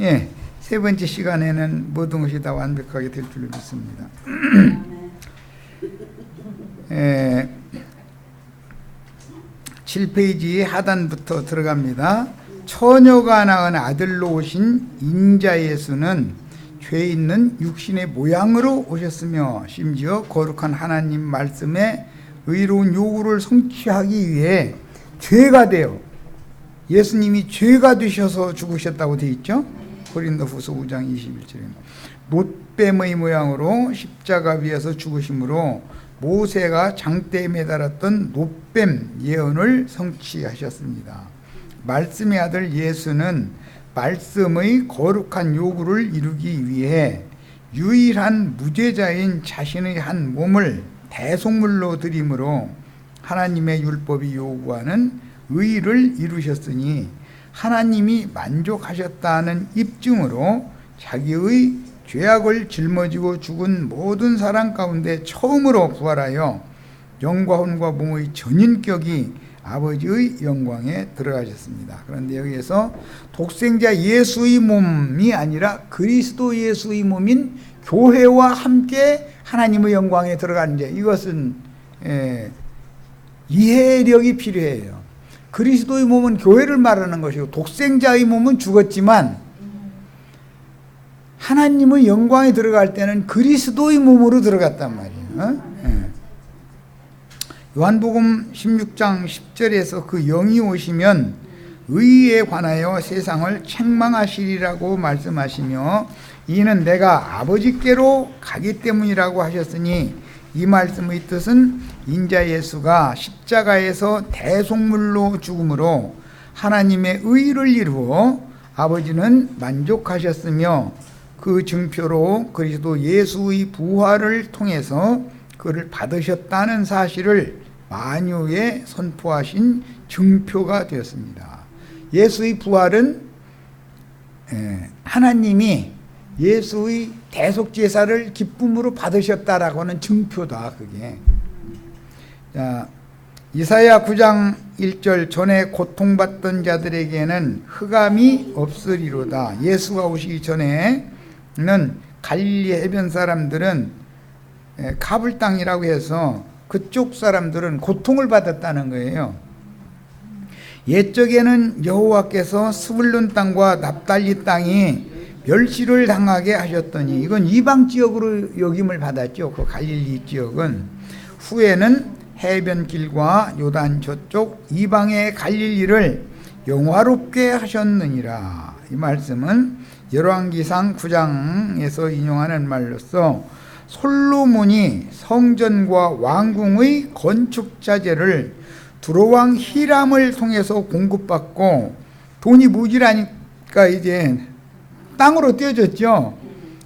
예, 세 번째 시간에는 모든 것이 다 완벽하게 될 줄로 믿습니다. 7페이지 하단부터 들어갑니다. 처녀가 낳은 아들로 오신 인자 예수는 죄 있는 육신의 모양으로 오셨으며 심지어 거룩한 하나님 말씀에 의로운 요구를 성취하기 위해 죄가 되어 예수님이 죄가 되셔서 죽으셨다고 되어 있죠. 고린도후서 5장 21절에 놋뱀의 모양으로 십자가 위에서 죽으심으로 모세가 장대에 매달았던 놋뱀 예언을 성취하셨습니다. 말씀의 아들 예수는 말씀의 거룩한 요구를 이루기 위해 유일한 무죄자인 자신의 한 몸을 대속물로 드림으로 하나님의 율법이 요구하는 의를 이루셨으니 하나님이 만족하셨다는 입증으로 자기의 죄악을 짊어지고 죽은 모든 사람 가운데 처음으로 부활하여 영과 혼과 몸의 전인격이 아버지의 영광에 들어가셨습니다. 그런데 여기에서 독생자 예수의 몸이 아니라 그리스도 예수의 몸인 교회와 함께 하나님의 영광에 들어가는 데 이것은 이해력이 필요해요. 그리스도의 몸은 교회를 말하는 것이고 독생자의 몸은 죽었지만 하나님의 영광에 들어갈 때는 그리스도의 몸으로 들어갔단 말이에요. 요한복음 16장 10절에서 그 영이 오시면 의에 관하여 세상을 책망하시리라고 말씀하시며 이는 내가 아버지께로 가기 때문이라고 하셨으니 이 말씀의 뜻은 인자 예수가 십자가에서 대속물로 죽음으로 하나님의 의를 이루어 아버지는 만족하셨으며 그 증표로 그리스도 예수의 부활을 통해서 그를 받으셨다는 사실을 만유에 선포하신 증표가 되었습니다. 예수의 부활은 하나님이 예수의 대속제사를 기쁨으로 받으셨다라고 하는 증표다. 그게. 자, 이사야 9장 1절 전에 고통받던 자들에게는 흑암이 없으리로다. 예수가 오시기 전에는 갈릴리 해변 사람들은 가불 땅이라고 해서 그쪽 사람들은 고통을 받았다는 거예요. 옛적에는 여호와께서 스불론 땅과 납달리 땅이 멸시를 당하게 하셨더니 이건 이방 지역으로 여김을 받았죠. 그 갈릴리 지역은. 후에는 해변길과 요단 저쪽 이방의 갈릴리를 영화롭게 하셨느니라. 이 말씀은 열왕기상 9장에서 인용하는 말로서 솔로몬이 성전과 왕궁의 건축 자재를 두로왕 히람을 통해서 공급받고 돈이 모자라니까 이제 땅으로 떼어졌죠.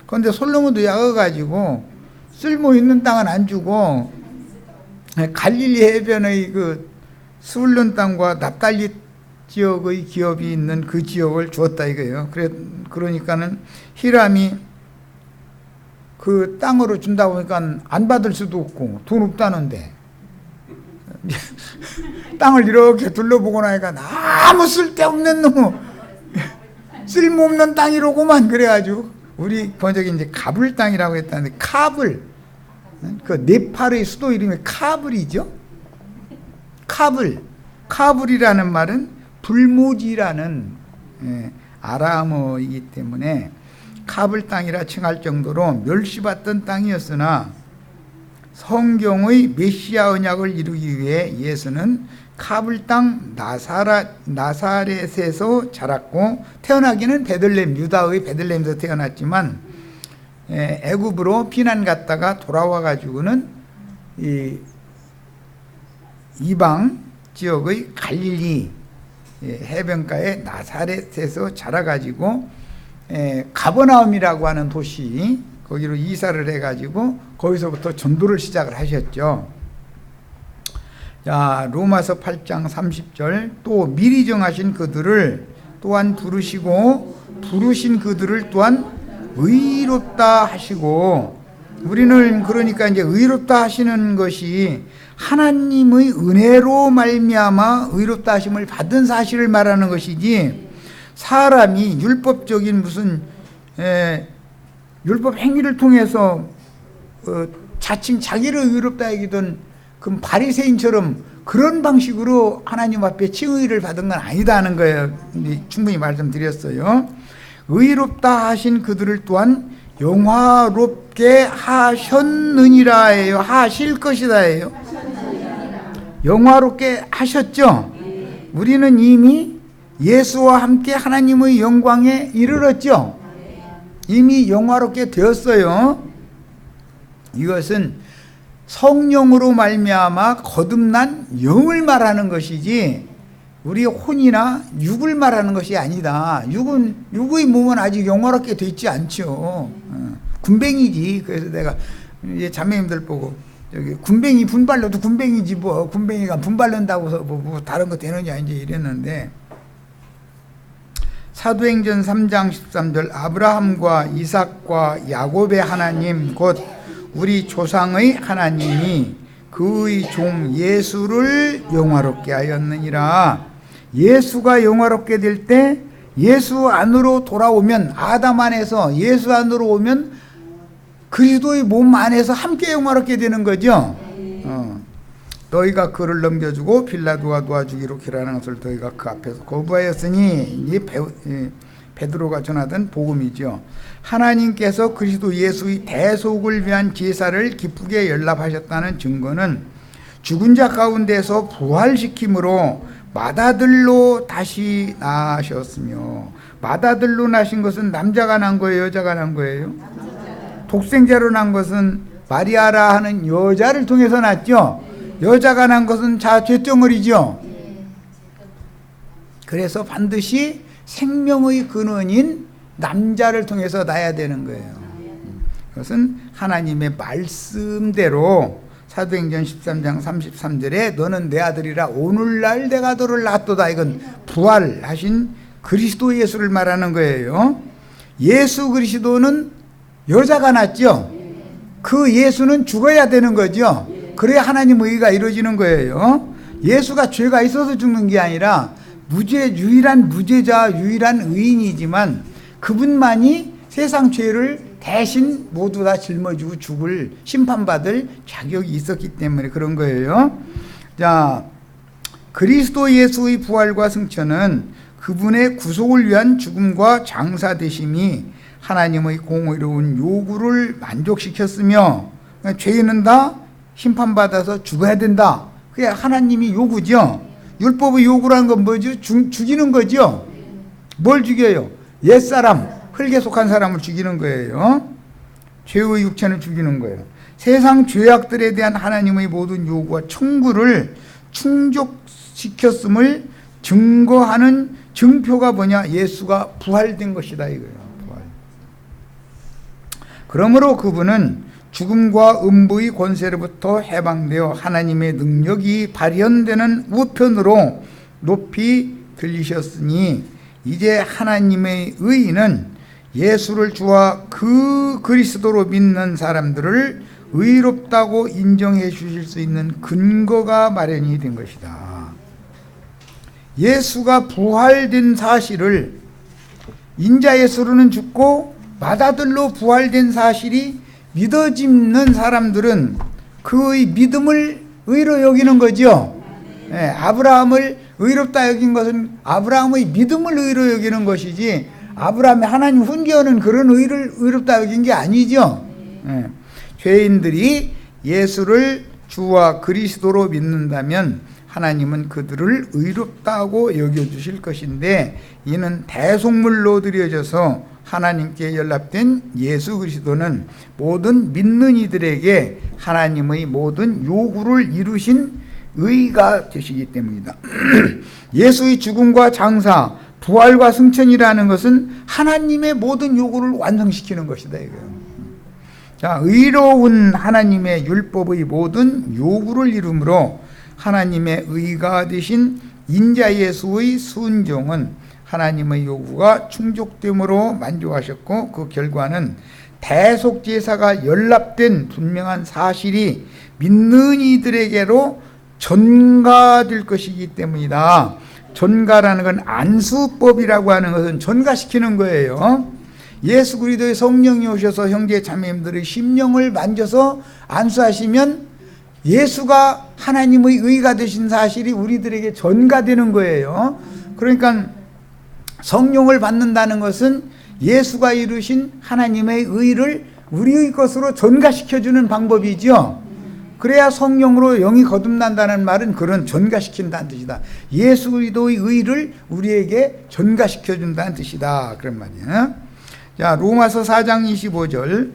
그런데 솔로몬도 약어가지고 쓸모 있는 땅은 안 주고 갈릴리 해변의 그 스불론 땅과 납달리 지역의 기업이 있는 그 지역을 주었다 이거예요. 그러니까는 히람이 그 땅으로 준다 보니까 안 받을 수도 없고 돈 없다는데 땅을 이렇게 둘러보고 나니까 아무 쓸데없는 놈 쓸모없는 땅이로구만. 그래가지고 우리 번역이 이제 가불 땅이라고 했다는데 카불, 그 네팔의 수도 이름이 카불이죠. 카불이라는 말은 불모지라는 아람어이기 때문에 카불 땅이라 칭할 정도로 멸시받던 땅이었으나 성경의 메시아 언약을 이루기 위해 예수는 카불 땅 나사렛에서 자랐고 태어나기는 베들레헴, 유다의 베들레헴에서 태어났지만 애굽으로 피난 갔다가 돌아와 가지고는 이 이방 지역의 갈릴리 해변가의 나사렛에서 자라가지고 가버나움이라고 하는 도시 거기로 이사를 해가지고 거기서부터 전도를 시작을 하셨죠. 자, 로마서 8장 30절 또 미리 정하신 그들을 또한 부르시고 부르신 그들을 또한 의롭다 하시고 우리는 그러니까 이제 의롭다 하시는 것이 하나님의 은혜로 말미암아 의롭다 하심을 받은 사실을 말하는 것이지 사람이 율법적인 무슨 율법 행위를 통해서 자칭 자기를 의롭다 여기던 그 바리새인처럼 그런 방식으로 하나님 앞에 칭의를 받은 건 아니다 하는 거예요. 충분히 말씀드렸어요. 의롭다 하신 그들을 또한 영화롭게 하셨느니라 해요. 하실 것이다 해요. 영화롭게 하셨죠. 우리는 이미 예수와 함께 하나님의 영광에 이르렀죠. 이미 영화롭게 되었어요. 이것은 성령으로 말미암아 거듭난 영을 말하는 것이지 우리 혼이나 육을 말하는 것이 아니다. 육의 몸은 아직 영화롭게 되지 않죠. 군뱅이지. 그래서 내가 자매님들 보고 저기 군뱅이 분발로도 군뱅이지 뭐 군뱅이가 분발른다고 해서 뭐 다른 거 되느냐 이제 이랬는데, 사도행전 3장 13절 아브라함과 이삭과 야곱의 하나님 곧 우리 조상의 하나님이 그의 종 예수를 영화롭게 하였느니라. 예수가 영화롭게 될 때 예수 안으로 돌아오면, 아담 안에서 예수 안으로 오면 그리스도의 몸 안에서 함께 영화롭게 되는 거죠. 너희가 그를 넘겨주고 빌라도가 도와주기로 기라는 것을 너희가 그 앞에서 거부하였으니, 이 베드로가 전하던 복음이죠. 하나님께서 그리스도 예수의 대속을 위한 제사를 기쁘게 연락하셨다는 증거는 죽은 자 가운데서 부활시킴으로 맏아들로 다시 나셨으며, 맏아들로 나신 것은 남자가 난 거예요, 여자가 난 거예요? 독생자로 난 것은 마리아라 하는 여자를 통해서 났죠. 여자가 난 것은 죄덩어리죠. 그래서 반드시 생명의 근원인 남자를 통해서 나야 되는 거예요. 그것은 하나님의 말씀대로 사도행전 13장 33절에 너는 내 아들이라 오늘날 내가 너를 낳았도다. 이건 부활하신 그리스도 예수를 말하는 거예요. 예수 그리스도는 여자가 낳았죠. 그 예수는 죽어야 되는 거죠. 그래야 하나님의 의가 이루어지는 거예요. 예수가 죄가 있어서 죽는 게 아니라 유일한 무죄자, 유일한 의인이지만 그분만이 세상 죄를 대신 모두 다 짊어지고 죽을, 심판받을 자격이 있었기 때문에 그런 거예요. 자, 그리스도 예수의 부활과 승천은 그분의 구속을 위한 죽음과 장사되심이 하나님의 공의로운 요구를 만족시켰으며, 죄인은 다 심판받아서 죽어야 된다. 그게 하나님이 요구죠. 율법의 요구라는 건 뭐죠? 죽이는 거죠. 뭘 죽여요? 옛사람, 흙에 속한 사람을 죽이는 거예요. 죄의 육체는 죽이는 거예요. 세상 죄악들에 대한 하나님의 모든 요구와 청구를 충족시켰음을 증거하는 증표가 뭐냐? 예수가 부활된 것이다 이거예요. 부활. 그러므로 그분은 죽음과 음부의 권세로부터 해방되어 하나님의 능력이 발현되는 우편으로 높이 들리셨으니, 이제 하나님의 의인은 예수를 주와 그 그리스도로 믿는 사람들을 의롭다고 인정해 주실 수 있는 근거가 마련이 된 것이다. 예수가 부활된 사실을, 인자 예수로는 죽고 맏아들로 부활된 사실이 믿어지는 사람들은 그의 믿음을 의로 여기는 거죠. 아브라함을 의롭다 여긴 것은 아브라함의 믿음을 의로 여기는 것이지, 아브라함이 하나님 훈계하는 그런 의를 의롭다 여긴 게 아니죠. 죄인들이 예수를 주와 그리스도로 믿는다면 하나님은 그들을 의롭다고 여겨주실 것인데, 이는 대속물로 드려져서 하나님께 연락된 예수 그리스도는 모든 믿는 이들에게 하나님의 모든 요구를 이루신 의가 되시기 때문이다. 예수의 죽음과 장사, 부활과 승천이라는 것은 하나님의 모든 요구를 완성시키는 것이다 이거예요. 자, 의로운 하나님의 율법의 모든 요구를 이루므로 하나님의 의가 되신 인자 예수의 순종은 하나님의 요구가 충족됨으로 만족하셨고, 그 결과는 대속제사가 연락된 분명한 사실이 믿는 이들에게로 전가될 것이기 때문이다. 전가라는 건 안수법이라고 하는 것은 전가시키는 거예요. 예수 그리스도의 성령이 오셔서 형제 자매님들의 심령을 만져서 안수하시면 예수가 하나님의 의가 되신 사실이 우리들에게 전가되는 거예요. 그러니까 성령을 받는다는 것은 예수가 이루신 하나님의 의를 우리의 것으로 전가시켜주는 방법이죠. 그래야 성령으로 영이 거듭난다는 말은 그런 전가시킨다는 뜻이다. 예수 그리스도의 의를 우리에게 전가시켜준다는 뜻이다. 그런 말이에요. 자, 로마서 4장 25절.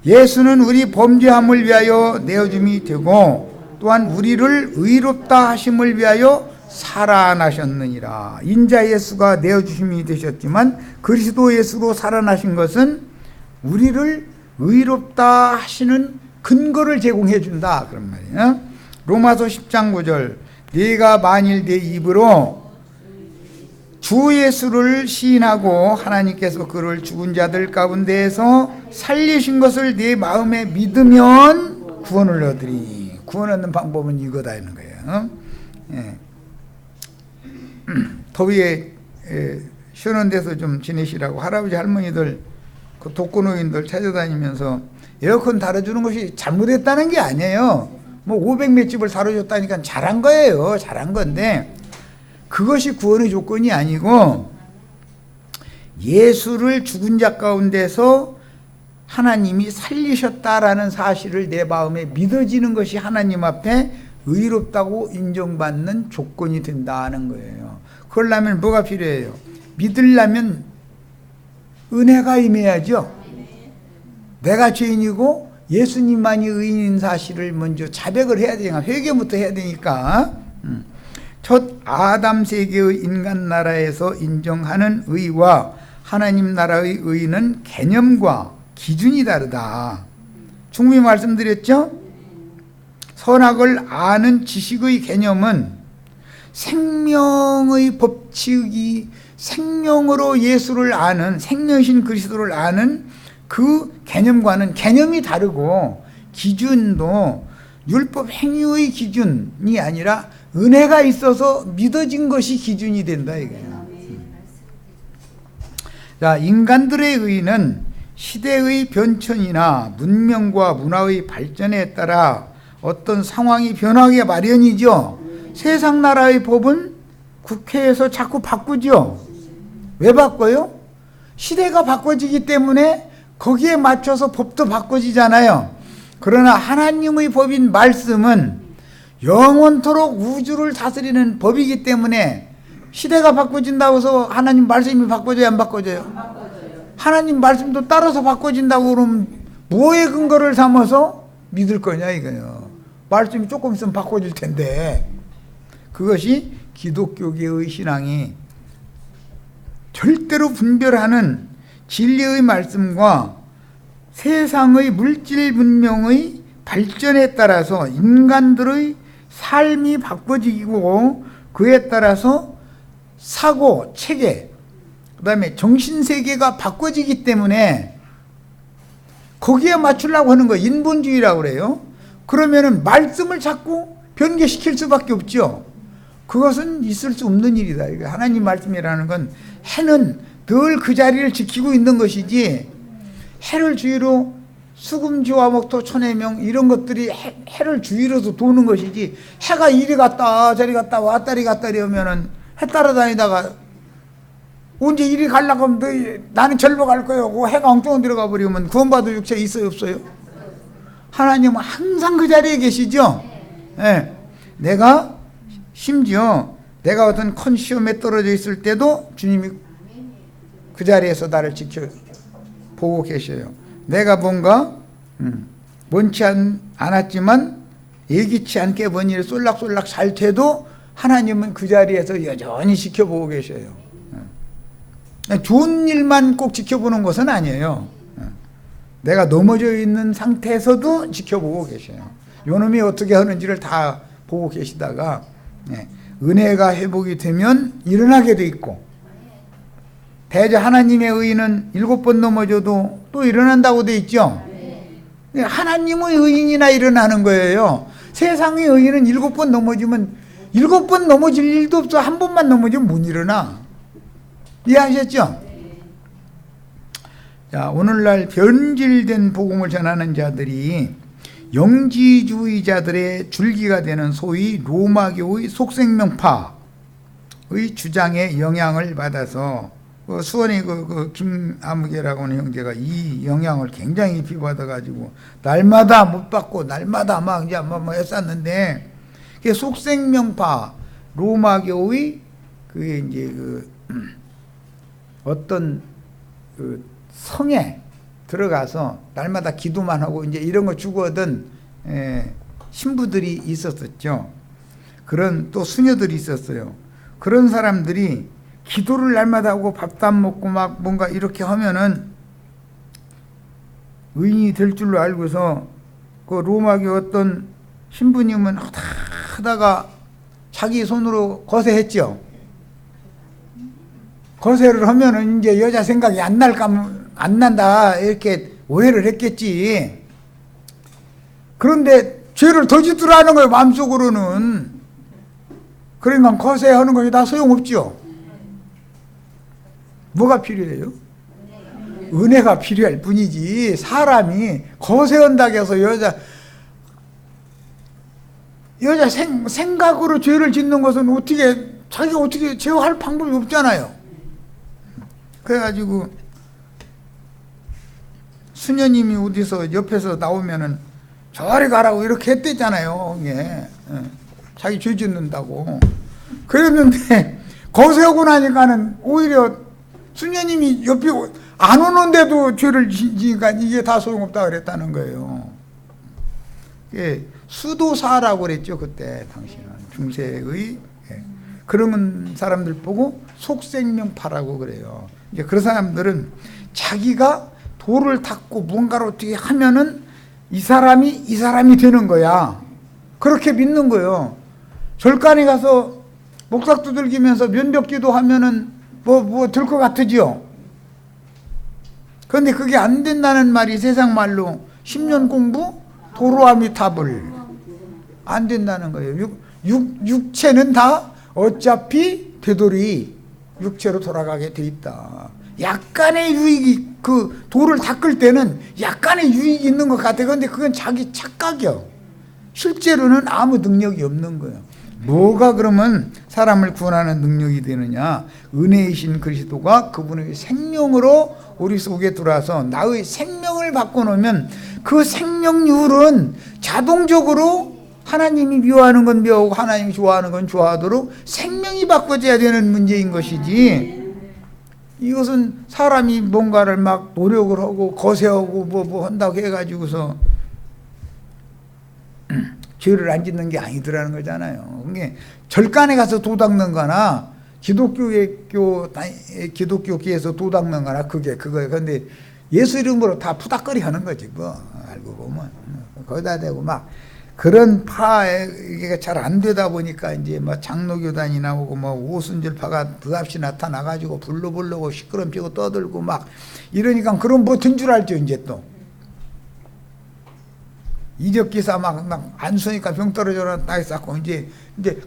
예수는 우리 범죄함을 위하여 내어줌이 되고 또한 우리를 의롭다 하심을 위하여 살아나셨느니라. 인자 예수가 내어주심이 되셨지만 그리스도 예수로 살아나신 것은 우리를 의롭다 하시는 근거를 제공해 준다. 그런 말이에요. 로마서 10장 9절. 네가 만일 내 입으로 주 예수를 시인하고 하나님께서 그를 죽은 자들 가운데에서 살리신 것을 네 마음에 믿으면 구원을 얻으리. 구원 얻는 방법은 이거다 하는 거예요. 예. 더위에 시원한 데서 좀 지내시라고 할아버지 할머니들 그 독거노인들 찾아다니면서 에어컨 달아주는 것이 잘못했다는 게 아니에요. 뭐 500몇 집을 달아줬다니까 잘한 거예요. 잘한 건데 그것이 구원의 조건이 아니고 예수를 죽은 자 가운데서 하나님이 살리셨다라는 사실을 내 마음에 믿어지는 것이 하나님 앞에 의롭다고 인정받는 조건이 된다는 거예요. 그러려면 뭐가 필요해요? 믿으려면 은혜가 임해야죠. 내가 죄인이고 예수님만이 의인인 사실을 먼저 자백을 해야 되니까 회개부터 해야 되니까 첫 아담 세계의 인간 나라에서 인정하는 의와 하나님 나라의 의는 개념과 기준이 다르다. 충분히 말씀드렸죠? 선악을 아는 지식의 개념은 생명의 법칙이 생명으로 예수를 아는 생명이신 그리스도를 아는 그 개념과는 개념이 다르고 기준도 율법 행위의 기준이 아니라 은혜가 있어서 믿어진 것이 기준이 된다 이거예요. 자, 인간들의 의는 시대의 변천이나 문명과 문화의 발전에 따라 어떤 상황이 변하기 마련이죠. 세상 나라의 법은 국회에서 자꾸 바꾸죠. 왜 바꿔요? 시대가 바꿔지기 때문에 거기에 맞춰서 법도 바꿔지잖아요. 그러나 하나님의 법인 말씀은 영원토록 우주를 다스리는 법이기 때문에 시대가 바꿔진다고 해서 하나님 말씀이 바꿔져요? 안 바꿔져요? 하나님 말씀도 따라서 바꿔진다고 그러면 뭐에 근거를 삼아서 믿을 거냐 이거예요. 말씀이 조금 있으면 바꿔질 텐데. 그것이 기독교계의 신앙이 절대로 분별하는 진리의 말씀과 세상의 물질 문명의 발전에 따라서 인간들의 삶이 바꿔지고 그에 따라서 사고, 체계, 그 다음에 정신세계가 바꿔지기 때문에 거기에 맞추려고 하는 거예요. 인본주의라고 그래요. 그러면은 말씀을 자꾸 변개시킬 수밖에 없죠. 그것은 있을 수 없는 일이다. 하나님 말씀이라는 건 해는 늘 그 자리를 지키고 있는 것이지 해를 주위로 수금지와 목토 천해명 이런 것들이 해를 주위로서 도는 것이지 해가 이리 갔다 저리 갔다 왔다리 갔다리 하면은 해 따라다니다가 언제 이리 가려고 하면 나는 절로 갈 거예요. 그 해가 엉뚱한 데로 가버리면 구원받을 육체 있어요 없어요? 하나님은 항상 그 자리에 계시죠. 네. 내가 심지어 내가 어떤 컨시움에 떨어져 있을 때도 주님이 그 자리에서 나를 보고 계셔요. 내가 뭔가 원치 않았지만 예기치 않게 뭔 일이 쏠락쏠락 잘 돼도 하나님은 그 자리에서 여전히 지켜보고 계셔요. 좋은 일만 꼭 지켜보는 것은 아니에요. 내가 넘어져 있는 상태에서도 지켜보고 계셔요. 요놈이 어떻게 하는지를 다 보고 계시다가 은혜가 회복이 되면 일어나게 돼 있고 대저 하나님의 의인은 7번 넘어져도 또 일어난다고 돼 있죠. 하나님의 의인이나 일어나는 거예요. 세상의 의인은 7번 넘어지면 7번 넘어질 일도 없어. 한 번만 넘어지면 못 일어나. 이해하셨죠? 자, 오늘날 변질된 복음을 전하는 자들이 영지주의자들의 줄기가 되는 소위 로마교의 속생명파의 주장에 영향을 받아서 수원이 김아무개라고 하는 형제가 이 영향을 굉장히 깊이 받아가지고 날마다 못 받고 날마다 막 이제 뭐 했었는데, 그게 속생명파 로마교의 그게 이제 어떤 성에 들어가서 날마다 기도만 하고 이제 이런 거 주거든 신부들이 있었었죠. 그런 또 수녀들이 있었어요. 그런 사람들이 기도를 날마다 하고 밥도 안 먹고 막 뭔가 이렇게 하면은 의인이 될 줄로 알고서 그 로마교 어떤 신부님은 하다가 자기 손으로 거세했죠. 거세를 하면은 이제 여자 생각이 안 난다 이렇게 오해를 했겠지. 그런데 죄를 더 짓더라는 거예요, 마음속으로는. 그러니까 거세하는 것이 다 소용없죠. 뭐가 필요해요? 은혜가 필요할 뿐이지. 사람이 거세한다고 해서 여자 생각으로 죄를 짓는 것은 자기가 어떻게 제어할 방법이 없잖아요. 그래가지고 수녀님이 어디서 옆에서 나오면은 저리 가라고 이렇게 했댔잖아요. 예. 자기 죄 짓는다고. 그랬는데 거세하고 나니까는 오히려 수녀님이 옆에 안 오는데도 죄를 지니까 이게 다 소용없다 그랬다는 거예요. 예, 수도사라고 그랬죠, 그때 당시는. 중세의. 예. 그런 사람들 보고 속생명파라고 그래요. 이제 그런 사람들은 자기가 돌을 닦고 뭔가를 어떻게 하면은 이 사람이 되는 거야. 그렇게 믿는 거예요. 절간에 가서 목삭 두들기면서 면벽기도 하면은 뭐 될 것 같으지요. 그런데 그게 안 된다는 말이 세상 말로 10년 공부 도로아미타불 안 된다는 거예요. 육체는 다 어차피 되돌이 육체로 돌아가게 돼 있다. 약간의 유익이 그 돌을 닦을 때는 약간의 유익이 있는 것 같아. 그런데 그건 자기 착각이요. 실제로는 아무 능력이 없는 거예요. 뭐가 그러면 사람을 구원하는 능력이 되느냐? 은혜이신 그리스도가 그분의 생명으로 우리 속에 들어와서 나의 생명을 바꿔놓으면 그 생명률은 자동적으로 하나님이 미워하는 건 미워하고 하나님이 좋아하는 건 좋아하도록 생명이 바꿔져야 되는 문제인 것이지, 이것은 사람이 뭔가를 막 노력을 하고 거세하고 뭐 한다고 해가지고서 죄를 안 짓는 게 아니더라는 거잖아요. 그게 절간에 가서 도 닦는 거나 기독교계에서 도 닦는 거나 그거예요. 그런데 예수 이름으로 다 푸닥거리 하는 거지 뭐. 알고 보면 거기다 대고 막 그런 파에 이게 잘 안 되다 보니까 이제 뭐 장로교단이 나오고 뭐 오순절파가 드랍시 나타나가지고 불러 부르고 시끄럼피고 떠들고 막 이러니까 그런 뭐 든 줄 알죠. 이제 또 이적기사 막 안 쓰니까 병 떨어져라 딱 쌓고 이제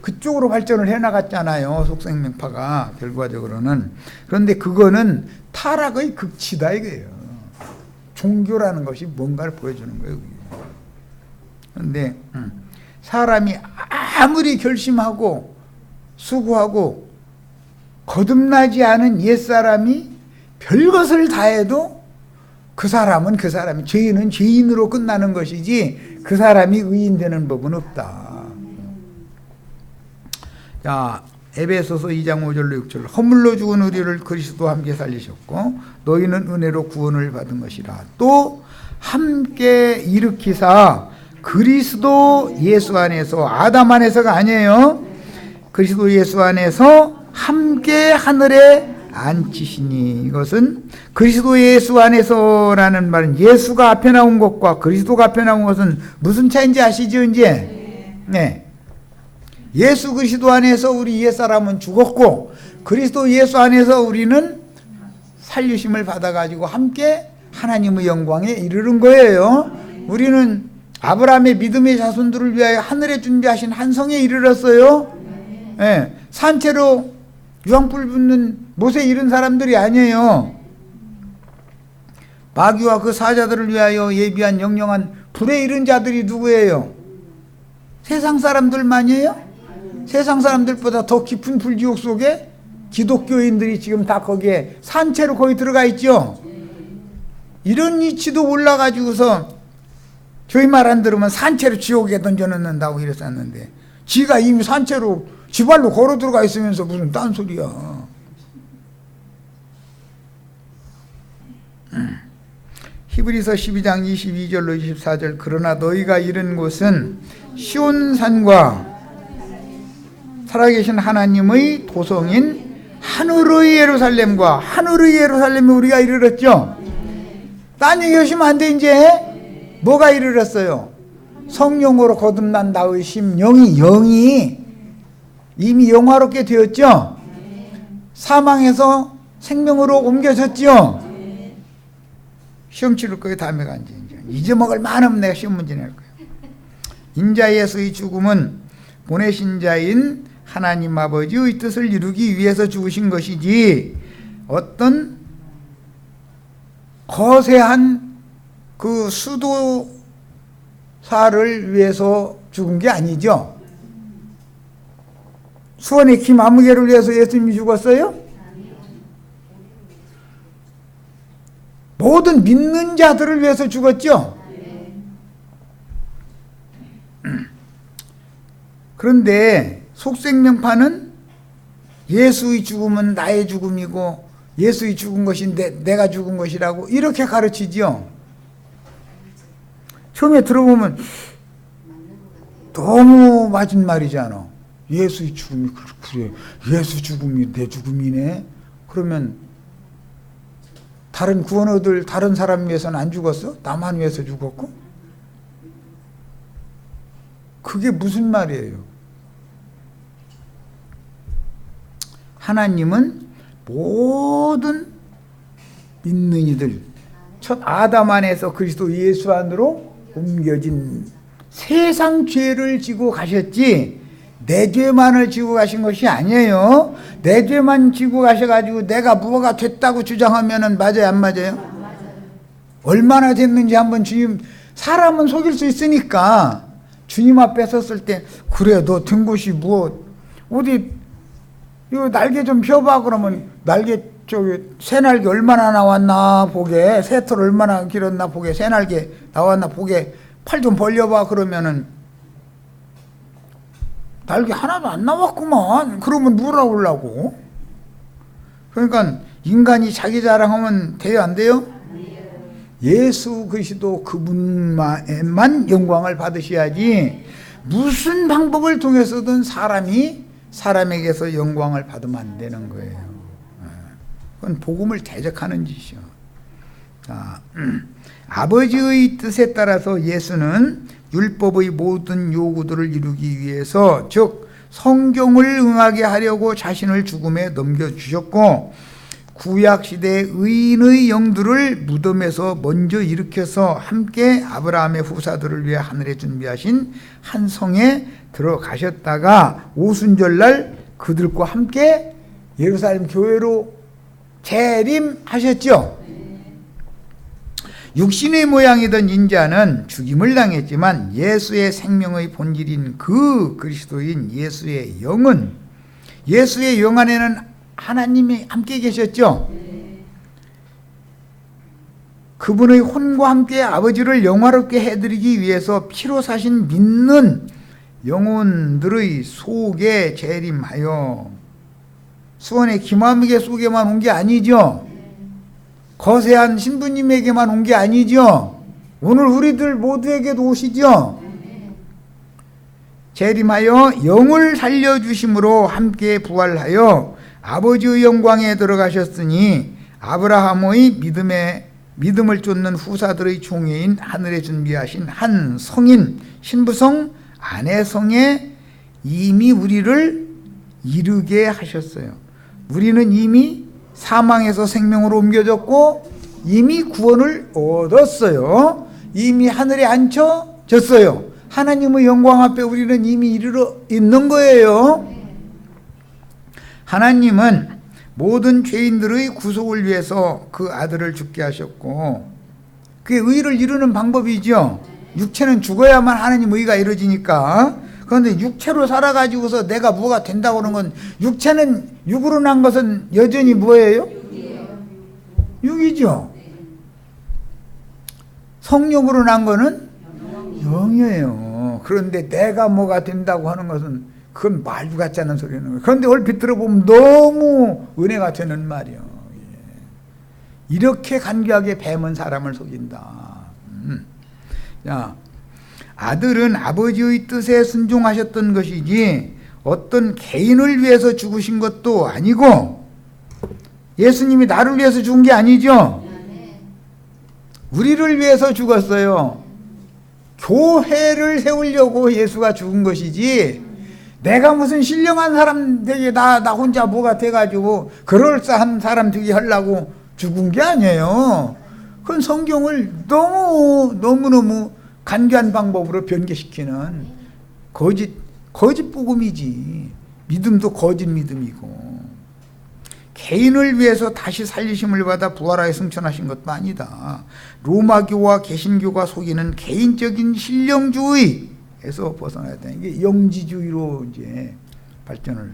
그쪽으로 발전을 해 나갔잖아요. 속생명파가 결과적으로는. 그런데 그거는 타락의 극치다 이거예요. 종교라는 것이 뭔가를 보여주는 거예요. 그런데 사람이 아무리 결심하고 수고하고 거듭나지 않은 옛사람이 별것을 다해도 그 사람이 죄인은 죄인으로 끝나는 것이지 그 사람이 의인 되는 법은 없다. 자, 에베소서 2장 5절로 6절. 허물로 죽은 우리를 그리스도와 함께 살리셨고 너희는 은혜로 구원을 받은 것이라. 또 함께 일으키사 그리스도 예수 안에서, 아담 안에서가 아니에요. 그리스도 예수 안에서 함께 하늘에 앉히시니. 이것은 그리스도 예수 안에서라는 말은 예수가 앞에 나온 것과 그리스도가 앞에 나온 것은 무슨 차이인지 아시죠? 이제 네, 예수 그리스도 안에서 우리 옛사람은 죽었고 그리스도 예수 안에서 우리는 살리심을 받아가지고 함께 하나님의 영광에 이르는 거예요. 우리는 아브라함의 믿음의 자손들을 위하여 하늘에 준비하신 한 성에 이르렀어요. 예, 산채로 유황불 붙는 못에 이른 사람들이 아니에요. 마귀와 그 사자들을 위하여 예비한 영영한 불에 이른 자들이 누구예요? 세상 사람들만이에요? 세상 사람들보다 더 깊은 불지옥 속에 기독교인들이 지금 다 거기에 산채로 거기 들어가 있죠. 이런 이치도 몰라가지고서 저희 말 안 들으면 산채로 지옥에 던져넣는다고 이랬었는데 지가 이미 산채로 지발로 걸어 들어가 있으면서 무슨 딴소리야. 히브리서 12장 22절로 24절 그러나 너희가 이른 곳은 시온산과 살아계신 하나님의 도성인 하늘의 예루살렘과 하늘의 예루살렘에 우리가 이르렀죠. 딴 얘기 하시면 안 돼. 이제 뭐가 이르렀어요? 성령으로 거듭난 나의 심령이 영이 이미 영화롭게 되었죠. 사망에서 생명으로 옮겨졌죠. 시험 치를 거예요. 다음에 간지 잊어먹을 만하면 내가 시험 문제 낼 거예요. 인자 예수의 죽음은 보내신 자인 하나님 아버지의 뜻을 이루기 위해서 죽으신 것이지 어떤 거세한 그 수도사를 위해서 죽은 게 아니죠. 수원의 김아무개를 위해서 예수님이 죽었어요? 모든 믿는 자들을 위해서 죽었죠. 그런데 속생명파는 예수의 죽음은 나의 죽음이고 예수의 죽은 것인데 내가 죽은 것이라고 이렇게 가르치죠. 처음에 들어보면 너무 맞은 말이잖아. 예수의 죽음이 그래. 예수 죽음이 내 죽음이네. 그러면 다른 구원 얻을 다른 사람 위해서는 안 죽었어? 나만 위해서 죽었고? 그게 무슨 말이에요? 하나님은 모든 믿는 이들 첫 아담 안에서 그리스도 예수 안으로 옮겨진 세상 죄를 지고 가셨지 내 죄만을 지고 가신 것이 아니에요. 내 죄만 지고 가셔가지고 내가 뭐가 됐다고 주장하면은 맞아요, 안 맞아요? 얼마나 됐는지 한번 주님, 사람은 속일 수 있으니까 주님 앞에 섰을 때 그래 너 든 곳이 뭐 어디 이거 날개 좀 펴봐 그러면 날개 저기 새날개 얼마나 나왔나 보게 새털 얼마나 길었나 보게 새날개 나왔나 보게 팔 좀 벌려봐 그러면은 날개 하나도 안 나왔구만. 그러면 뭐라고 하려고? 그러니까 인간이 자기 자랑하면 돼요, 안 돼요? 예수 그리스도 그분만 영광을 받으셔야지 무슨 방법을 통해서든 사람에게서 영광을 받으면 안 되는 거예요. 그건 복음을 대적하는 짓이요. 자, 아버지의 뜻에 따라서 예수는 율법의 모든 요구들을 이루기 위해서 즉 성경을 응하게 하려고 자신을 죽음에 넘겨주셨고 구약시대의 의인의 영들을 무덤에서 먼저 일으켜서 함께 아브라함의 후사들을 위해 하늘에 준비하신 한 성에 들어가셨다가 오순절날 그들과 함께 예루살렘 교회로 재림하셨죠. 육신의 모양이던 인자는 죽임을 당했지만 예수의 생명의 본질인 그 그리스도인 예수의 영은 예수의 영 안에는 하나님이 함께 계셨죠. 그분의 혼과 함께 아버지를 영화롭게 해드리기 위해서 피로 사신 믿는 영혼들의 속에 재림하여 수원의 김아무개 속에만 온 게 아니죠. 거세한 신부님에게만 온 게 아니죠. 오늘 우리들 모두에게도 오시죠. 재림하여 영을 살려주심으로 함께 부활하여 아버지의 영광에 들어가셨으니 아브라함의 믿음을 쫓는 후사들의 총회인 하늘에 준비하신 한 성인 신부성 아내성에 이미 우리를 이르게 하셨어요. 우리는 이미 사망에서 생명으로 옮겨졌고 이미 구원을 얻었어요. 이미 하늘에 앉혀졌어요. 하나님의 영광 앞에 우리는 이미 이르러 있는 거예요. 하나님은 모든 죄인들의 구속을 위해서 그 아들을 죽게 하셨고, 그게 의를 이루는 방법이죠. 육체는 죽어야만 하나님 의가 이루어지니까. 그런데 육체로 살아가지고서 내가 뭐가 된다고 하는 건, 육체는, 육으로 난 것은 여전히 뭐예요? 육이죠. 성령으로 난 거는 영이에요. 그런데 내가 뭐가 된다고 하는 것은 그건 말도 같지 않은 소리는 거예요. 그런데 얼핏 들어보면 너무 은혜가 되는 말이요. 이렇게 간교하게 뱀은 사람을 속인다. 자, 아들은 아버지의 뜻에 순종하셨던 것이지 어떤 개인을 위해서 죽으신 것도 아니고, 예수님이 나를 위해서 죽은 게 아니죠. 우리를 위해서 죽었어요. 교회를 세우려고 예수가 죽은 것이지, 내가 무슨 신령한 사람 되게 나 혼자 뭐가 돼가지고 그럴싸한 사람 되게 하려고 죽은 게 아니에요. 그건 성경을 너무너무 간교한 방법으로 변개시키는 거짓 복음이지. 믿음도 거짓 믿음이고, 개인을 위해서 다시 살리심을 받아 부활하여 승천하신 것도 아니다. 로마교와 개신교가 속이는 개인적인 신령주의에서 벗어나야 돼. 이게 영지주의로 이제 발전을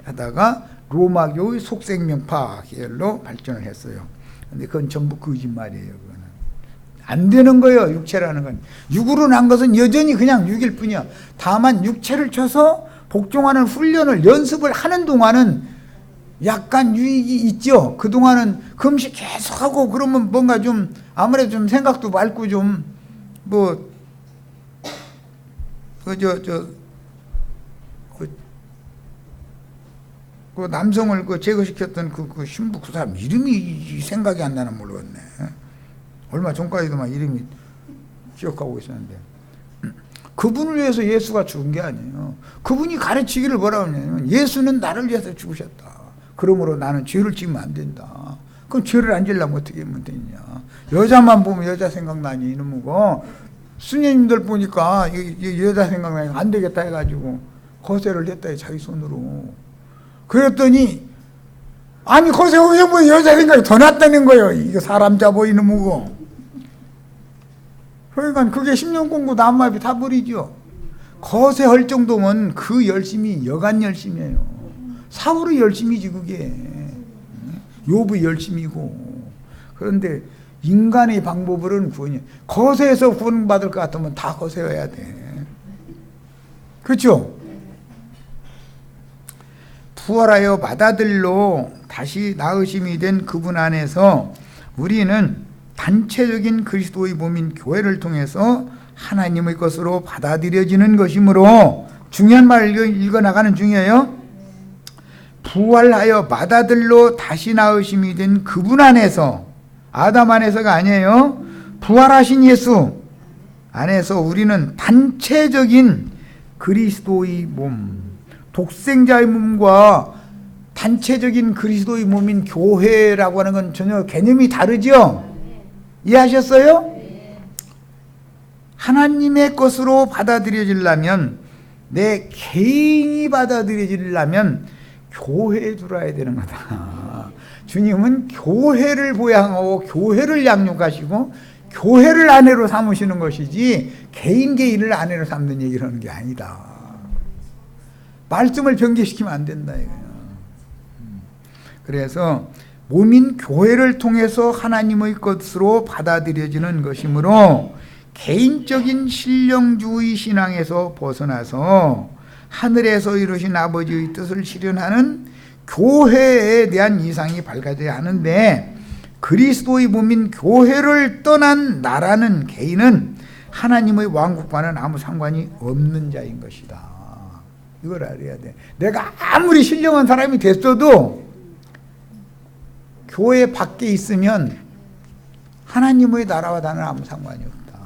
하다가 로마교의 속생명파 계열로 발전을 했어요. 근데 그건 전부 거짓말이에요. 그거는 안 되는 거예요. 육체라는 건, 육으로 난 것은 여전히 그냥 육일 뿐이야. 다만 육체를 쳐서 복종하는 훈련을, 연습을 하는 동안은 약간 유익이 있죠. 그동안은 금식 계속하고 그러면 뭔가 좀 아무래도 좀 생각도 맑고 좀 뭐 그 남성을 제거시켰던 그 신부, 그 사람 이름이 생각이 안 나는 모르겠네. 얼마 전까지도 막 이름이 기억하고 있었는데, 그분을 위해서 예수가 죽은 게 아니에요. 그분이 가르치기를 뭐라고 하냐면, 예수는 나를 위해서 죽으셨다. 그러므로 나는 죄를 지으면 안 된다. 그럼 죄를 안 지으려면 어떻게 하면 되냐. 여자만 보면 여자 생각나니 이놈이고, 스님들 보니까 여자 생각나니 안 되겠다 해가지고 거세를 했다, 자기 손으로. 그랬더니, 아니 거세하고 뭐 여자 생각이 더 낫다는 거예요. 이거 사람 잡아 이놈이고. 그러니까 그게 10년 공부 남마비 다 버리죠. 거세할 정도면 그 열심이 여간 열심이에요. 사울의 열심이지 그게. 욥의 열심이고. 그런데 인간의 방법으로는 구원이, 거세에서 구원받을 것 같으면 다 거세여야 돼. 그렇죠? 부활하여 맏아들로 다시 낳으심이 된 그분 안에서 우리는 단체적인 그리스도의 몸인 교회를 통해서 하나님의 것으로 받아들여지는 것이므로, 중요한 말을 읽어나가는 중이에요. 부활하여 맏아들로 다시 낳으심이 된 그분 안에서, 아담 안에서가 아니에요. 부활하신 예수 안에서 우리는 단체적인 그리스도의 몸, 독생자의 몸과 단체적인 그리스도의 몸인 교회라고 하는 건 전혀 개념이 다르죠? 이해하셨어요? 하나님의 것으로 받아들여지려면, 내 개인이 받아들여지려면 교회에 들어야 되는 거다. 주님은 교회를 보양하고 교회를 양육하시고 교회를 아내로 삼으시는 것이지 개인을 아내로 삼는 얘기를 하는 게 아니다. 말씀을 변개시키면 안 된다 이거예요. 그래서 몸인 교회를 통해서 하나님의 것으로 받아들여지는 것이므로, 개인적인 신령주의 신앙에서 벗어나서 하늘에서 이루신 아버지의 뜻을 실현하는 교회에 대한 이상이 밝아져야 하는데, 그리스도의 몸인 교회를 떠난 나라는 개인은 하나님의 왕국과는 아무 상관이 없는 자인 것이다. 이걸 알아야 돼. 내가 아무리 신령한 사람이 됐어도 교회 밖에 있으면 하나님의 나라와 나는 아무 상관이 없다.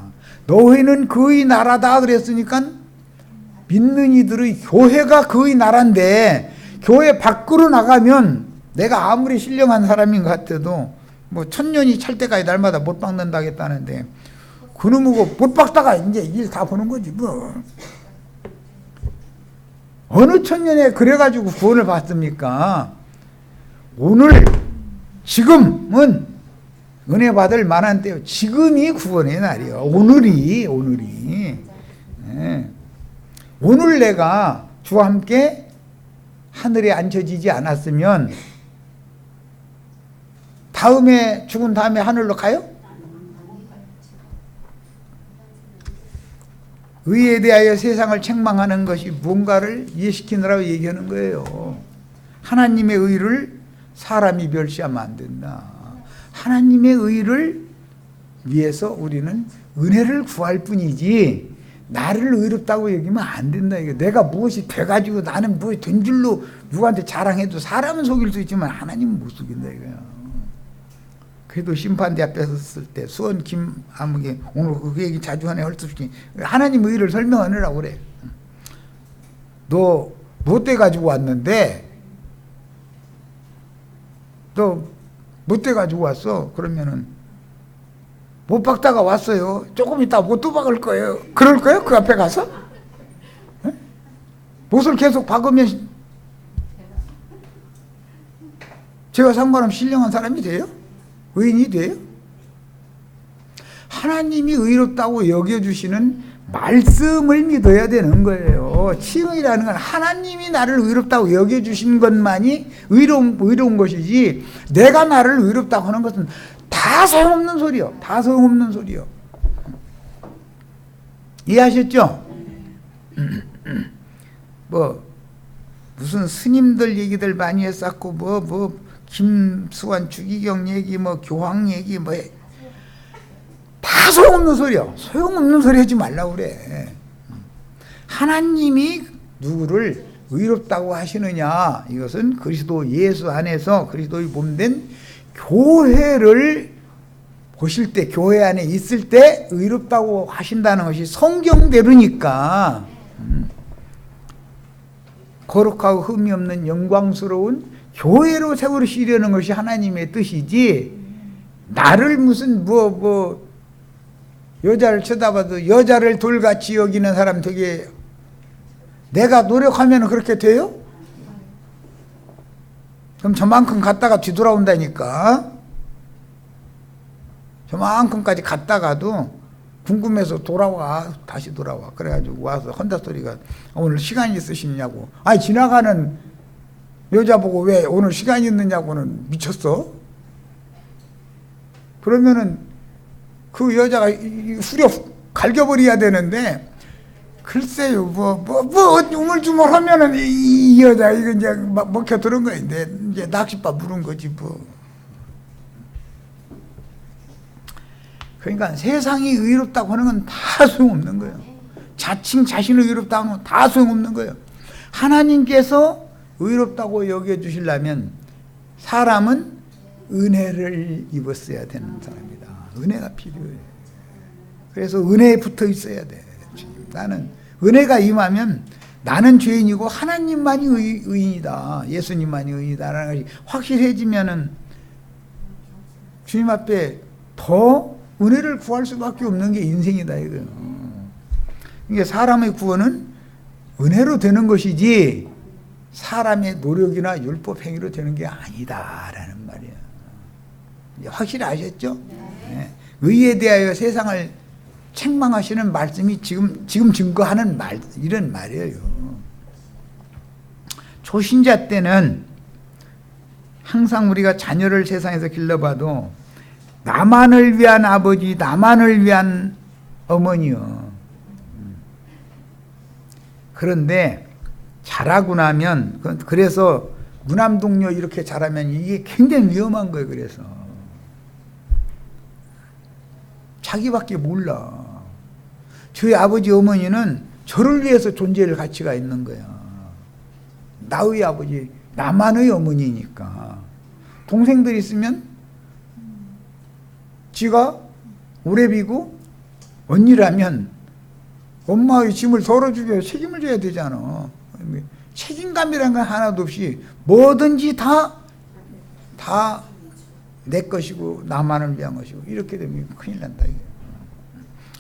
너희는 그의 나라다 그랬으니까 믿는 이들의 교회가 그의 나라인데, 교회 밖으로 나가면 내가 아무리 신령한 사람인 것 같아도 뭐 천년이 찰 때까지 날마다 못 박는다 하겠다는데, 그놈이고 못 박다가 이제 일 다 보는 거지 뭐. 어느 천년에 그래가지고 구원을 받습니까? 오늘 지금은 은혜 받을 만한 때요. 지금이 구원의 날이요. 오늘이. 네. 오늘 내가 주와 함께 하늘에 앉혀지지 않았으면 다음에 죽은 다음에 하늘로 가요? 의에 대하여 세상을 책망하는 것이 뭔가를 이해시키느라고 얘기하는 거예요. 하나님의 의를 사람이 멸시하면 안 된다. 하나님의 의를 위해서 우리는 은혜를 구할 뿐이지 나를 의롭다고 여기면 안 된다. 이게 내가 무엇이 돼가지고 나는 무엇이 된 줄로 누구한테 자랑해도 사람은 속일 수 있지만 하나님은 못 속인다 이거야. 그래도 심판대 앞에 섰을 때 수원 김아무개 오늘 그 얘기 자주 하네 헐떡이 하나님 의를 설명하느라고 그래. 너 뭐 때 가지고 왔는데 너 뭐 때 가지고 왔어? 그러면은 못 박다가 왔어요. 조금 있다 못 또 박을 거예요. 그럴 거예요? 그 앞에 가서? 네? 못을 계속 박으면 제가 상관없이 신령한 사람이 돼요? 의인이 돼요? 하나님이 의롭다고 여겨주시는 말씀을 믿어야 되는 거예요. 칭의라는 건 하나님이 나를 의롭다고 여겨주신 것만이 의로운 것이지 내가 나를 의롭다고 하는 것은 다 소용없는 소리요. 다 소용없는 소리요. 이해하셨죠? 뭐 무슨 스님들 얘기들 많이 했었고 김수환 주기경 얘기 교황 얘기 다 소용없는 소리요. 소용없는 소리 하지 말라고 그래. 하나님이 누구를 의롭다고 하시느냐 이것은 그리스도 예수 안에서 그리스도의 몸된 교회를 보실 때 교회 안에 있을 때 의롭다고 하신다는 것이 성경대로니까 거룩하고 흠이 없는 영광스러운 교회로 세우시려는 것이 하나님의 뜻이지 나를 무슨 여자를 쳐다봐도 여자를 돌같이 여기는 사람 되게 내가 노력하면 그렇게 돼요? 그럼 저만큼 갔다가 뒤돌아온다니까. 저만큼까지 갔다가도 궁금해서 다시 돌아와. 그래가지고 와서 헌다 소리가 오늘 시간이 있으시냐고. 아니 지나가는 여자 보고 왜 오늘 시간이 있느냐고는 미쳤어? 그러면은 그 여자가 후려 갈겨버려야 되는데 글쎄요 우물쭈물 하면은 이 여자 이거 이제 막 먹혀들은 거야. 이제 낚싯밥 물은 거지 뭐. 그러니까 세상이 의롭다고 하는 건 다 소용없는 거예요. 자칭 자신을 의롭다고 하면 다 소용없는 거예요. 하나님께서 의롭다고 여겨주시려면 사람은 은혜를 입었어야 되는 사람이다. 은혜가 필요해. 그래서 은혜에 붙어 있어야 돼. 나는 은혜가 임하면 나는 죄인이고 하나님만이 의인이다. 예수님만이 의인이다라는 것이 확실해지면은 주님 앞에 더 은혜를 구할 수밖에 없는 게 인생이다 이거예요. 이게 사람의 구원은 은혜로 되는 것이지 사람의 노력이나 율법 행위로 되는 게 아니다라는 말이야. 확실히 아셨죠? 네. 의에 대하여 세상을 책망하시는 말씀이 지금 증거하는 이런 말이에요. 초신자 때는 항상 우리가 자녀를 세상에서 길러봐도 나만을 위한 아버지, 나만을 위한 어머니요. 그런데 자라고 나면 그래서 무남동녀 이렇게 자라면 이게 굉장히 위험한 거예요. 그래서 자기밖에 몰라. 저희 아버지 어머니는 저를 위해서 존재할 가치가 있는 거야. 나의 아버지, 나만의 어머니니까. 동생들 있으면 지가 오래비고 언니라면 엄마의 짐을 덜어주게 책임을 져야 되잖아. 책임감이라는 건 하나도 없이 뭐든지 다 내 것이고 나만을 위한 것이고 이렇게 되면 큰일 난다. 이게.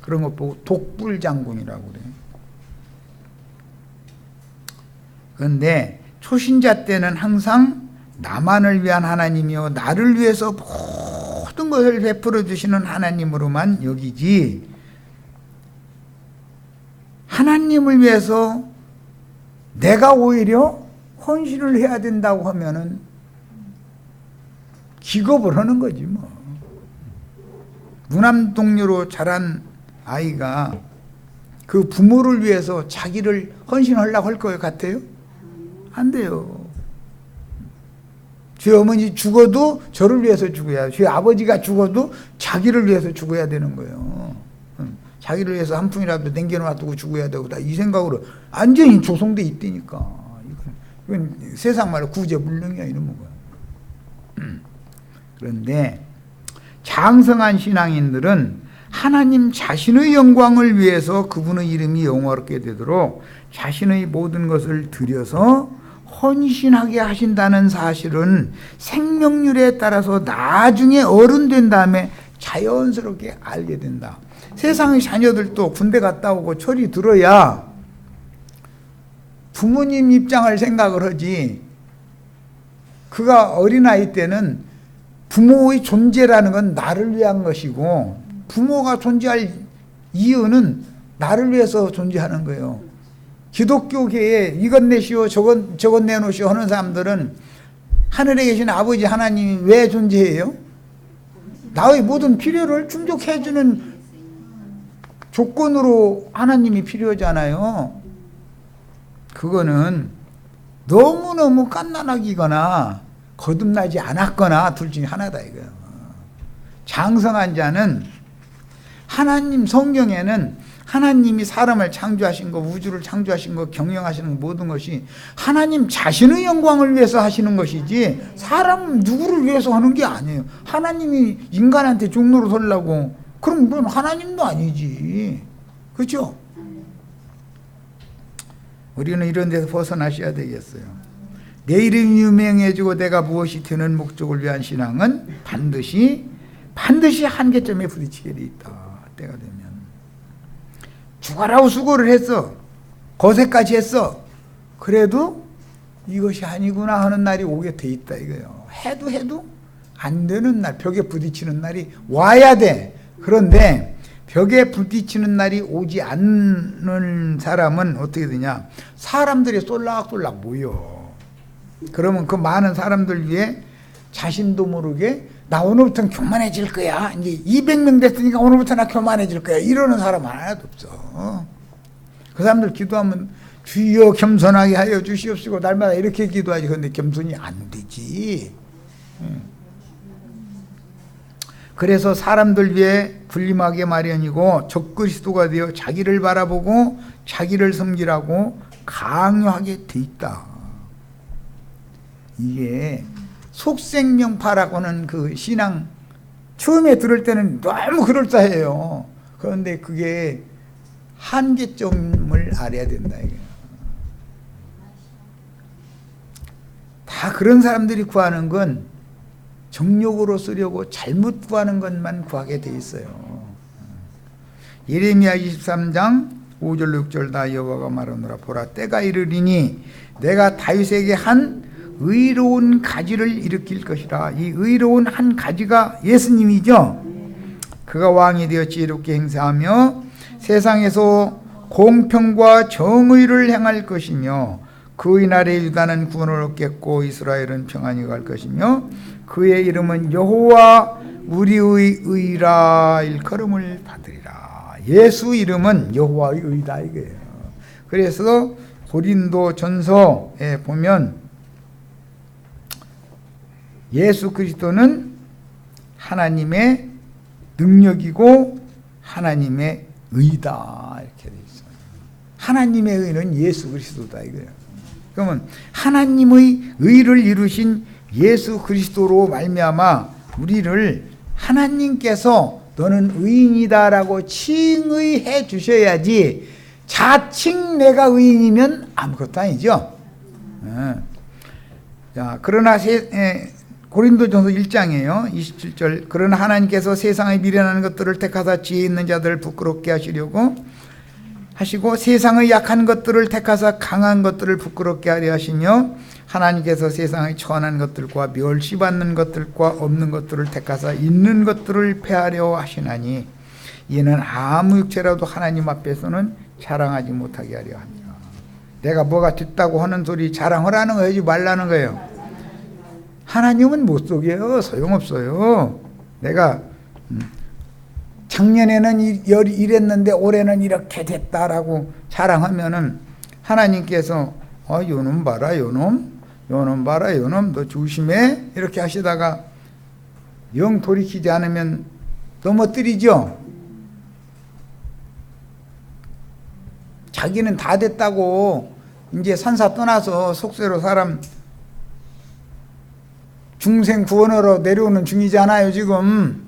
그런 것 보고 독불장군이라고 그래. 그런데 초신자 때는 항상 나만을 위한 하나님이요 나를 위해서 모든 것을 베풀어 주시는 하나님으로만 여기지, 하나님을 위해서 내가 오히려 헌신을 해야 된다고 하면은 기겁을 하는 거지 뭐. 무남동녀로 자란 아이가 그 부모를 위해서 자기를 헌신하려고 할 것 같아요? 안 돼요. 제 어머니 죽어도 저를 위해서 죽어야, 제 아버지가 죽어도 자기를 위해서 죽어야 되는 거예요. 자기를 위해서 한 푼이라도 남겨놔두고 죽어야 되고, 다 이 생각으로 완전히 조성돼 있다니까. 이건 세상 말로 구제불능이야 이런 거야. 그런데 장성한 신앙인들은 하나님 자신의 영광을 위해서 그분의 이름이 영화롭게 되도록 자신의 모든 것을 들여서 헌신하게 하신다는 사실은 생명률에 따라서 나중에 어른 된 다음에 자연스럽게 알게 된다. 세상의 자녀들도 군대 갔다 오고 철이 들어야 부모님 입장을 생각을 하지, 그가 어린아이 때는 부모의 존재라는 건 나를 위한 것이고, 부모가 존재할 이유는 나를 위해서 존재하는 거예요. 기독교계에 이것 내시오 저것 내놓으시오 하는 사람들은 하늘에 계신 아버지 하나님이 왜 존재해요? 나의 모든 필요를 충족해주는 조건으로 하나님이 필요하잖아요. 그거는 너무너무 갓난아기거나 거듭나지 않았거나 둘 중에 하나다 이거예요. 장성한 자는 하나님, 성경에는 하나님이 사람을 창조하신 거, 우주를 창조하신 거, 경영하시는 모든 것이 하나님 자신의 영광을 위해서 하시는 것이지 사람 누구를 위해서 하는 게 아니에요. 하나님이 인간한테 종로로 서려고 그럼 그건 하나님도 아니지. 그렇죠? 우리는 이런 데서 벗어나셔야 되겠어요. 내 이름이 유명해지고 내가 무엇이 되는 목적을 위한 신앙은 반드시 한계점에 부딪히게 돼 있다. 때가 되면 죽어라고 수고를 했어, 거세까지 했어, 그래도 이것이 아니구나 하는 날이 오게 돼 있다 이거예요. 해도 안 되는 날, 벽에 부딪히는 날이 와야 돼. 그런데 벽에 부딪히는 날이 오지 않는 사람은 어떻게 되냐, 사람들이 쏠락쏠락 모여. 그러면 그 많은 사람들 위해 자신도 모르게 나 오늘부터는 교만해질 거야, 이제 200명 됐으니까 오늘부터 나 교만해질 거야, 이러는 사람 하나도 없어. 그 사람들 기도하면 주여 겸손하게 하여 주시옵시고 날마다 이렇게 기도하지. 그런데 겸손이 안 되지. 그래서 사람들 위해 군림하게 마련이고 적그리스도가 되어 자기를 바라보고 자기를 섬기라고 강요하게 돼 있다. 이게 속생명파라고는 그 신앙 처음에 들을 때는 너무 그럴싸해요. 그런데 그게 한계점을 알아야 된다 이게. 다 그런 사람들이 구하는 건 정욕으로 쓰려고 잘못 구하는 것만 구하게 돼 있어요. 예레미야 23장 5절 6절 다 여호와가 말하노라. 보라, 때가 이르리니 내가 다윗에게 한 의로운 가지를 일으킬 것이라. 이 의로운 한 가지가 예수님이죠. 그가 왕이 되어 지혜롭게 행사하며 세상에서 공평과 정의를 행할 것이며 그의 날에 유다는 구원을 얻겠고 이스라엘은 평안히 갈 것이며 그의 이름은 여호와 우리의 의라 일컬음을 받으리라. 예수 이름은 여호와의 의다 이거예요. 그래서 고린도 전서에 보면 예수 그리스도는 하나님의 능력이고 하나님의 의다 이렇게 돼 있어요. 하나님의 의는 예수 그리스도다 이거예요. 그러면 하나님의 의를 이루신 예수 그리스도로 말미암아 우리를 하나님께서 너는 의인이다라고 칭의해 주셔야지, 자칭 내가 의인이면 아무것도 아니죠. 자, 그러나 고린도전서 1장이에요. 27절. 그러나 하나님께서 세상에 미련한 것들을 택하사 지혜 있는 자들을 부끄럽게 하시려고 하시고 세상의 약한 것들을 택하사 강한 것들을 부끄럽게 하려 하시며 하나님께서 세상의 천한 것들과 멸시받는 것들과 없는 것들을 택하사 있는 것들을 패하려 하시나니 이는 아무 육체라도 하나님 앞에서는 자랑하지 못하게 하려 합니다. 내가 뭐가 됐다고 하는 소리 자랑하라는 거예요, 하지 말라는 거예요. 하나님은 못 속여요. 소용없어요. 내가 작년에는 이랬는데 올해는 이렇게 됐다라고 자랑하면은 하나님께서 요놈 봐라, 요놈 봐라, 요놈 너 조심해 이렇게 하시다가 영 돌이키지 않으면 넘어뜨리죠. 자기는 다 됐다고 이제 산사 떠나서 속세로 사람 중생 구원으로 내려오는 중이잖아요. 지금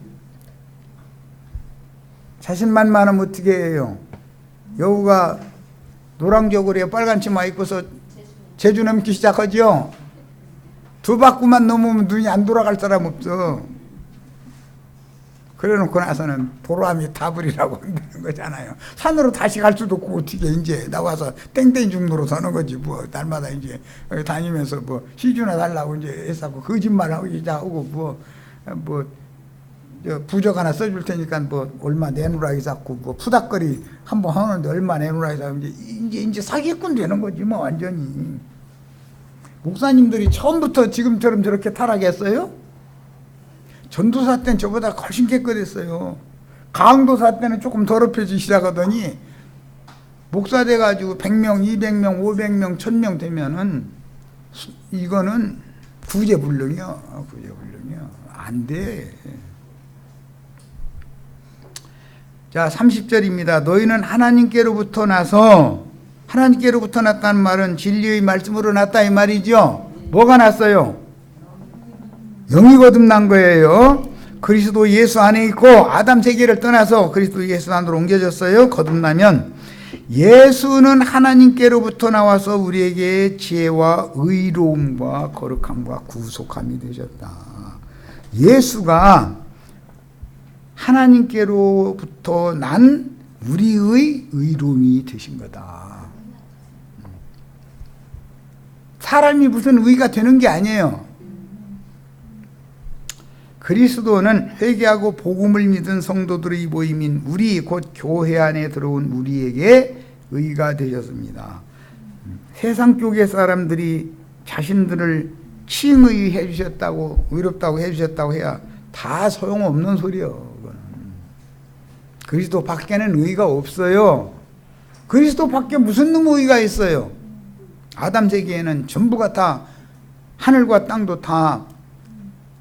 자신만만하면 어떻게 해요? 여우가 노랑저고리에 빨간 치마 입고서 제주 넘기 시작하죠. 두 바퀴만 넘으면 눈이 안 돌아갈 사람 없어. 그래놓고 나서는 보람이 다불이라고 하는 거잖아요. 산으로 다시 갈 수도 없고 어떻게 이제 나와서 땡땡 중로로 서는 거지 뭐. 날마다 이제 다니면서 뭐 시주나 달라고 이제 했었고 거짓말하고 이자 하고 부적 하나 써줄 테니까 뭐 얼마 내놓으라 해갖고 뭐 푸닥거리 한번 하는데 얼마 내놓으라 해서 이제 사기꾼 되는 거지 뭐 완전히. 목사님들이 처음부터 지금처럼 저렇게 타락했어요? 전도사 때는 저보다 훨씬 깨끗했어요. 강도사 때는 조금 더럽혀지기 시작하더니 목사 돼가지고 100명, 200명, 500명, 1000명 되면은 이거는 구제불능이야. 안 돼. 자, 30절입니다. 너희는 하나님께로부터 났다는 말은 진리의 말씀으로 났다 이 말이죠. 뭐가 났어요? 영이 거듭난 거예요. 그리스도 예수 안에 있고 아담 세계를 떠나서 그리스도 예수 안으로 옮겨졌어요. 거듭나면 예수는 하나님께로부터 나와서 우리에게 지혜와 의로움과 거룩함과 구속함이 되셨다. 예수가 하나님께로부터 난 우리의 의로움이 되신 거다. 사람이 무슨 의가 되는 게 아니에요. 그리스도는 회개하고 복음을 믿은 성도들의 모임인 우리 곧 교회 안에 들어온 우리에게 의가 되셨습니다. 세상 쪽의 사람들이 자신들을 칭의해 주셨다고 의롭다고 해 주셨다고 해야 다 소용없는 소리요. 그리스도 밖에는 의가 없어요. 그리스도 밖에 무슨 놈의 의가 있어요? 아담 세계에는 전부가 다 하늘과 땅도 다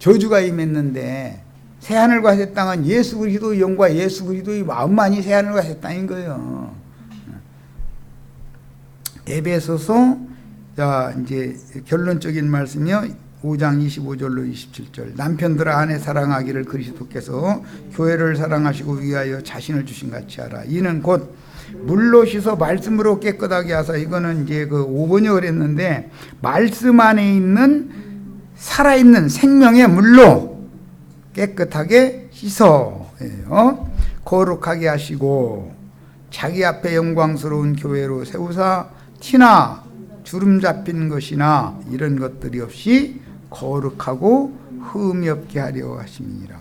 저주가 임했는데 새하늘과 새 땅은 예수 그리스도의 영과 예수 그리스도의 마음만이 새하늘과 새 땅인 거예요. 에베소서 자 이제 결론적인 말씀이요. 5장 25절로 27절 남편들아 아내 사랑하기를 그리스도께서 교회를 사랑하시고 위하여 자신을 주신 같이 하라. 이는 곧 물로 씻어 말씀으로 깨끗하게 하사 이거는 이제 그 5번역을 했는데 말씀 안에 있는 살아있는 생명의 물로 깨끗하게 씻어 거룩하게 하시고 자기 앞에 영광스러운 교회로 세우사 티나 주름 잡힌 것이나 이런 것들이 없이 거룩하고 흠이 없게 하려 하심이니라.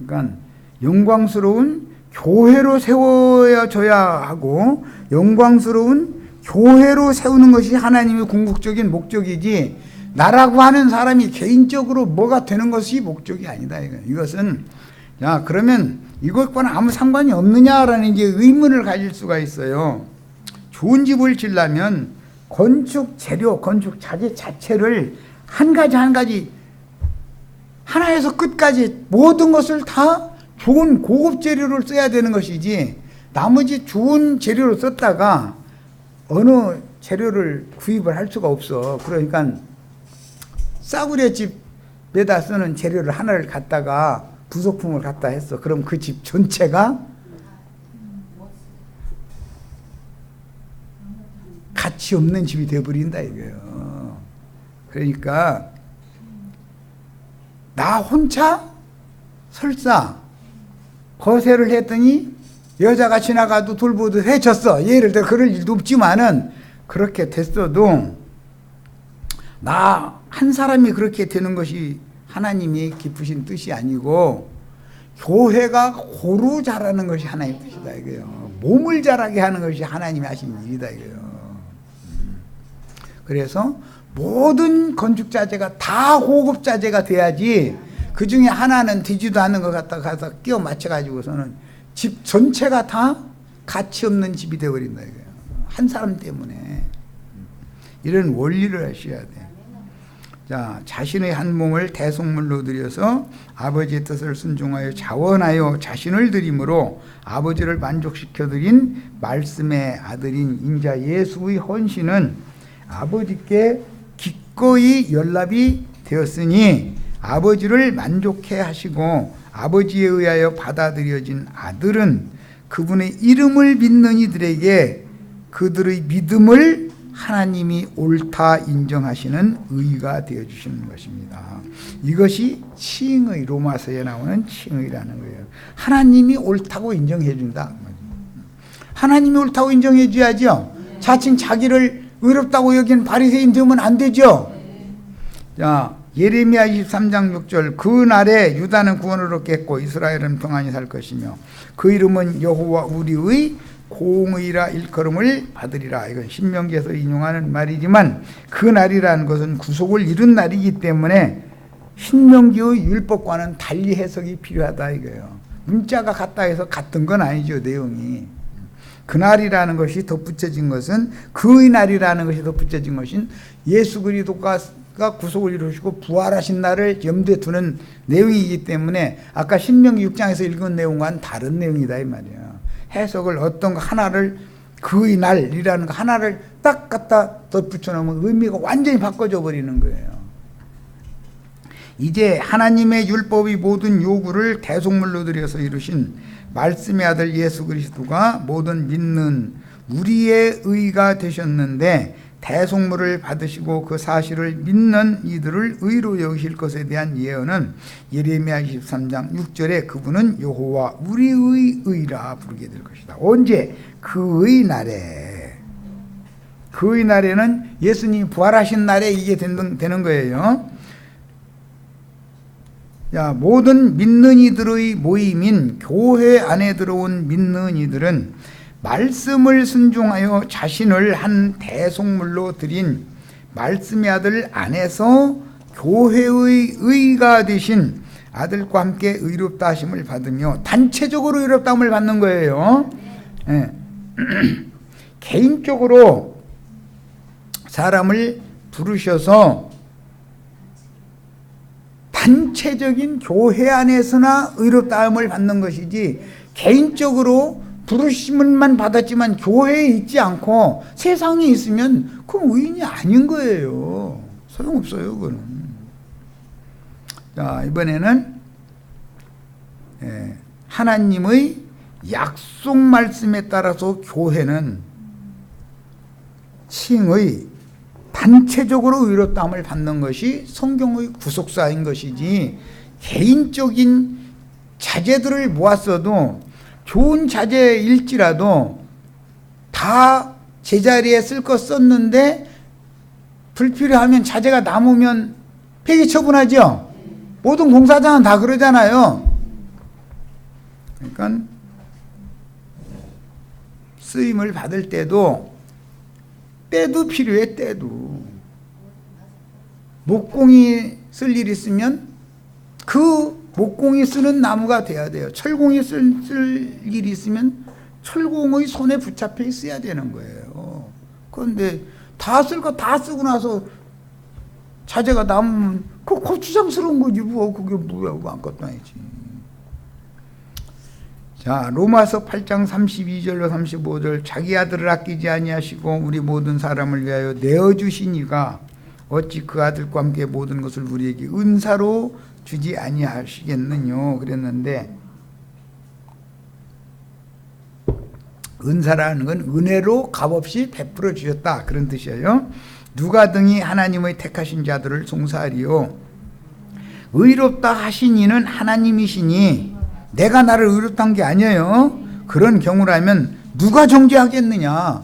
그러니까 영광스러운 교회로 세워져야 하고 영광스러운 교회로 세우는 것이 하나님의 궁극적인 목적이지 나라고 하는 사람이 개인적으로 뭐가 되는 것이 목적이 아니다. 이것은 야 그러면 이것과는 아무 상관이 없느냐라는 이제 의문을 가질 수가 있어요. 좋은 집을 지으려면 건축 재료, 건축 자재 자체를 한 가지 하나에서 끝까지 모든 것을 다 좋은 고급 재료를 써야 되는 것이지 나머지 좋은 재료를 썼다가 어느 재료를 구입을 할 수가 없어. 그러니까 싸구려 집에다 쓰는 재료를 하나를 갖다가 부속품을 갖다 했어. 그럼 그 집 전체가 가치 없는 집이 되어버린다 이거예요. 그러니까 나 혼자 설사 거세를 했더니 여자가 지나가도 돌보듯 해쳤어. 예를 들어 그럴 일도 없지만은 그렇게 됐어도 나 한 사람이 그렇게 되는 것이 하나님이 기쁘신 뜻이 아니고 교회가 고루 자라는 것이 하나님의 뜻이다 이거예요. 몸을 자라게 하는 것이 하나님이 하신 일이다 이거예요. 그래서 모든 건축자재가 다 호급자재가 돼야지 그 중에 하나는 되지도 않는 것 같다 가서 끼워 맞춰가지고서는 집 전체가 다 가치 없는 집이 되어버린다 이거예요. 한 사람 때문에. 이런 원리를 하셔야 돼. 자, 자신의 한 몸을 대속물로 드려서 아버지의 뜻을 순종하여 자원하여 자신을 드림으로 아버지를 만족시켜 드린 말씀의 아들인 인자 예수의 헌신은 아버지께 기꺼이 연락이 되었으니 아버지를 만족해 하시고 아버지에 의하여 받아들여진 아들은 그분의 이름을 믿는 이들에게 그들의 믿음을 하나님이 옳다 인정하시는 의가 되어주시는 것입니다. 이것이 칭의, 로마서에 나오는 칭의라는 거예요. 하나님이 옳다고 인정해 준다. 하나님이 옳다고 인정해 줘야죠. 자칭 자기를 의롭다고 여기는 바리새인 되면 안 되죠. 자, 예레미야 23장 6절 그날에 유다는 구원을 얻겠고 이스라엘은 평안히 살 것이며 그 이름은 여호와 우리의 공의라 일컬음을 받으리라. 이건 신명기에서 인용하는 말이지만 그 날이라는 것은 구속을 이룬 날이기 때문에 신명기의 율법과는 달리 해석이 필요하다 이거예요. 문자가 같다 해서 같은 건 아니죠. 내용이. 그날이라는 것이 덧붙여진 것은 그의 날이라는 것이 덧붙여진 것은 예수 그리스도가 구속을 이루시고 부활하신 날을 염두에 두는 내용이기 때문에 아까 신명기 6장에서 읽은 내용과는 다른 내용이다 이 말이에요. 해석을 어떤 거 하나를 그의 날이라는 거 하나를 딱 갖다 덧붙여 놓으면 의미가 완전히 바꿔져 버리는 거예요. 이제 하나님의 율법이 모든 요구를 대속물로 들여서 이루신 말씀의 아들 예수 그리스도가 모든 믿는 우리의 의가 되셨는데 대속물을 받으시고 그 사실을 믿는 이들을 의로 여기실 것에 대한 예언은 예레미야 23장 6절에 그분은 여호와 우리의 의라 부르게 될 것이다. 언제? 그의 날에. 그의 날에는 예수님이 부활하신 날에 이게 되는 거예요. 야, 모든 믿는 이들의 모임인 교회 안에 들어온 믿는 이들은 말씀을 순종하여 자신을 한 대속물로 드린 말씀의 아들 안에서 교회의 의가 되신 아들과 함께 의롭다 하심을 받으며 단체적으로 의롭다 함을 받는 거예요. 네. 개인적으로 사람을 부르셔서 단체적인 교회 안에서나 의롭다함을 받는 것이지 개인적으로 부르심을만 받았지만 교회에 있지 않고 세상에 있으면 그건 의인이 아닌 거예요. 소용없어요 그거는. 자, 이번에는 하나님의 약속 말씀에 따라서 교회는 칭의 단체적으로 의롭다함을 받는 것이 성경의 구속사인 것이지 개인적인 자제들을 모았어도 좋은 자제일지라도 다 제자리에 쓸 거 썼는데 불필요하면 자제가 남으면 폐기 처분하죠. 모든 공사장은 다 그러잖아요. 그러니까 쓰임을 받을 때도 필요해. 때도 목공이 쓸 일 있으면 그 목공이 쓰는 나무가 돼야 돼요. 철공이 쓸 일이 있으면 철공의 손에 붙잡혀 있어야 되는 거예요. 그런데 다 쓸 거 다 쓰고 나서 자재가 남으면 그 고추장스러운 거지 뭐. 그게 뭐야. 아무것도 아니지. 자, 로마서 8장 32절로 35절 자기 아들을 아끼지 아니하시고 우리 모든 사람을 위하여 내어주신 이가 어찌 그 아들과 함께 모든 것을 우리에게 은사로 주지 아니하시겠느냐 그랬는데 은사라는 건 은혜로 값없이 베풀어 주셨다 그런 뜻이에요. 누가 등이 하나님의 택하신 자들을 송사하리요 의롭다 하신 이는 하나님이시니 내가 나를 의롭다 한 게 아니에요. 그런 경우라면 누가 정죄하겠느냐?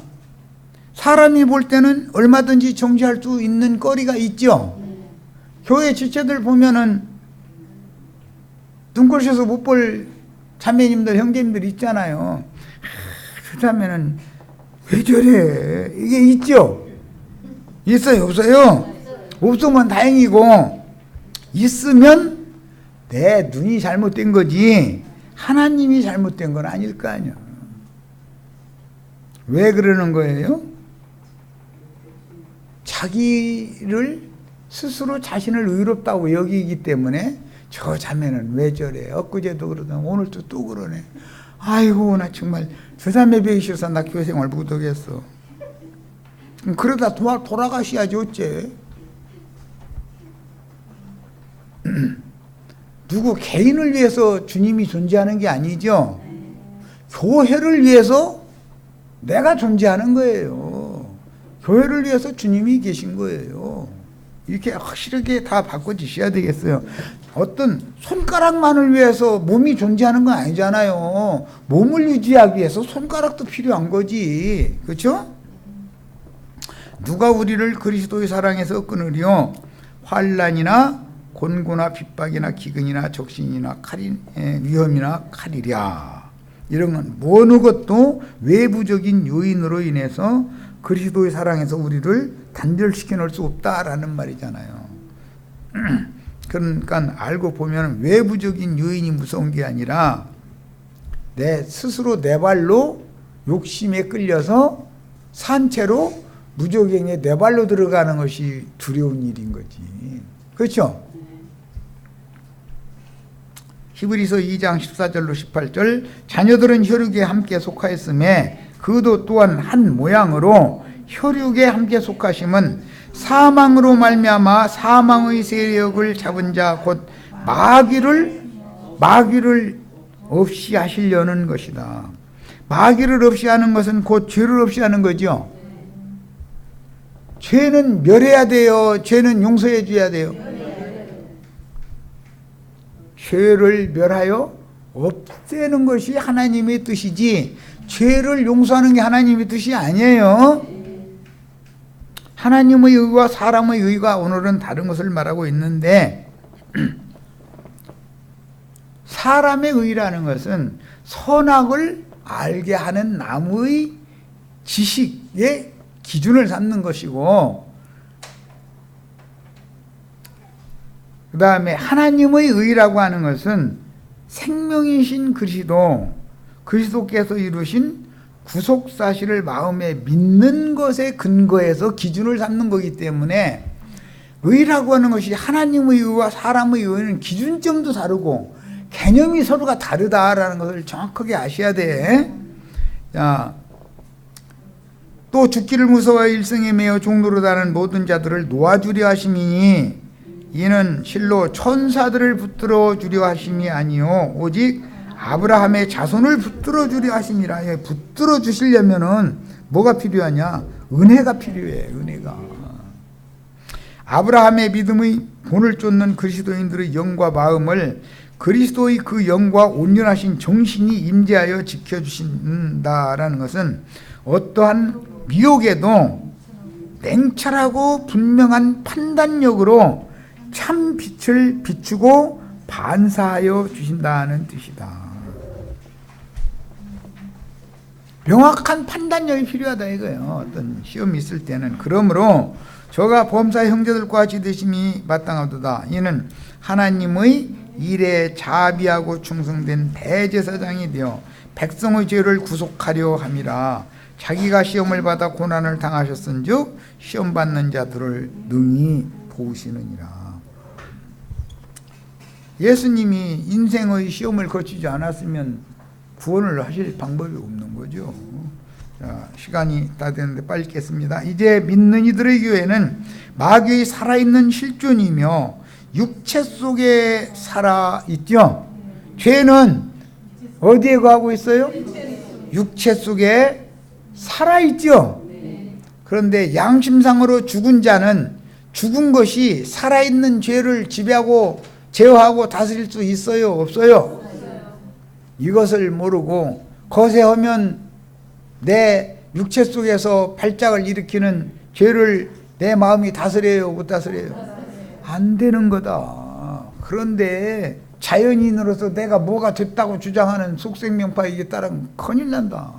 사람이 볼 때는 얼마든지 정죄할 수 있는 거리가 있죠. 교회 지체들 보면은 눈꼴셔서 못 볼 자매님들, 형제님들 있잖아요. 그 자매는 왜 저래? 이게 있죠? 있어요, 없어요? 없으면 다행이고, 있으면 내 눈이 잘못된 거지 하나님이 잘못된 건 아닐 거 아니야. 왜 그러는 거예요? 자기를 스스로 자신을 의롭다고 여기기 때문에 저 자매는 왜 저래? 엊그제도 그러다 오늘도 또 그러네. 아이고 나 정말 저 자매 배기 싫어서 나 교회 생활 못하겠어. 그러다 돌아가셔야지 어째. 누구 개인을 위해서 주님이 존재하는 게 아니죠. 교회를 위해서 내가 존재하는 거예요. 교회를 위해서 주님이 계신 거예요. 이렇게 확실하게 다 바꿔주셔야 되겠어요. 어떤 손가락만을 위해서 몸이 존재하는 건 아니잖아요. 몸을 유지하기 위해서 손가락도 필요한 거지. 그렇죠? 누가 우리를 그리스도의 사랑에서 끊으리요? 환난이나 곤고나 핍박이나 기근이나 적신이나 위험이나 칼이랴. 이런 건 어느 것도 외부적인 요인으로 인해서 그리스도의 사랑에서 우리를 단절시켜 놓을 수 없다라는 말이잖아요. 그러니까 알고 보면 외부적인 요인이 무서운 게 아니라 내 스스로 내 발로 욕심에 끌려서 산채로 무조갱에 내 발로 들어가는 것이 두려운 일인 거지. 그렇죠? 히브리서 2장 14절로 18절 자녀들은 혈육에 함께 속하였음에 그도 또한 한 모양으로 혈육에 함께 속하심은 사망으로 말미암아 사망의 세력을 잡은 자 곧 마귀를 없이 하시려는 것이다. 마귀를 없이 하는 것은 곧 죄를 없이 하는 거죠. 죄는 멸해야 돼요? 죄는 용서해 줘야 돼요? 죄를 멸하여 없애는 것이 하나님의 뜻이지 죄를 용서하는 게 하나님의 뜻이 아니에요. 하나님의 의와 사람의 의가 오늘은 다른 것을 말하고 있는데 사람의 의라는 것은 선악을 알게 하는 나무의 지식의 기준을 삼는 것이고 그 다음에 하나님의 의라고 하는 것은 생명이신 그리스도께서 이루신 구속사실을 마음에 믿는 것에 근거해서 기준을 삼는 거기 때문에 의라고 하는 것이 하나님의 의와 사람의 의는 기준점도 다르고 개념이 서로가 다르다라는 것을 정확하게 아셔야 돼. 자, 또 죽기를 무서워하여 일생에 매여 종로로 다는 모든 자들을 놓아주려 하심이니 이는 실로 천사들을 붙들어 주려 하심이 아니요 오직 아브라함의 자손을 붙들어 주려 하심이라. 붙들어 주시려면은 뭐가 필요하냐? 은혜가 필요해. 은혜가. 아브라함의 믿음의 본을 쫓는 그리스도인들의 영과 마음을 그리스도의 그 영과 온전하신 정신이 임재하여 지켜주신다라는 것은 어떠한 미혹에도 냉철하고 분명한 판단력으로 참 빛을 비추고 반사하여 주신다는 뜻이다. 명확한 판단력이 필요하다 이거예요. 어떤 시험이 있을 때는. 그러므로 저가 범사 형제들과 지대심이 마땅하도다. 이는 하나님의 일에 자비하고 충성된 대제사장이 되어 백성의 죄를 구속하려 함이라. 자기가 시험을 받아 고난을 당하셨은즉 시험 받는 자들을 능히 도우시느니라. 예수님이 인생의 시험을 거치지 않았으면 구원을 하실 방법이 없는 거죠. 자, 시간이 다 됐는데 빨리 읽겠습니다. 이제 믿는 이들의 교회는 마귀의 살아있는 실존이며 육체 속에 살아있죠. 죄는 어디에 거하고 있어요? 육체 속에 살아있죠. 그런데 양심상으로 죽은 자는 죽은 것이 살아있는 죄를 지배하고 제어하고 다스릴 수 있어요? 없어요? 이것을 모르고 거세하면 내 육체 속에서 발작을 일으키는 죄를 내 마음이 다스려요, 못 다스려요? 안 되는 거다. 그런데 자연인으로서 내가 뭐가 됐다고 주장하는 속생명파에 이게 따르면 큰일 난다.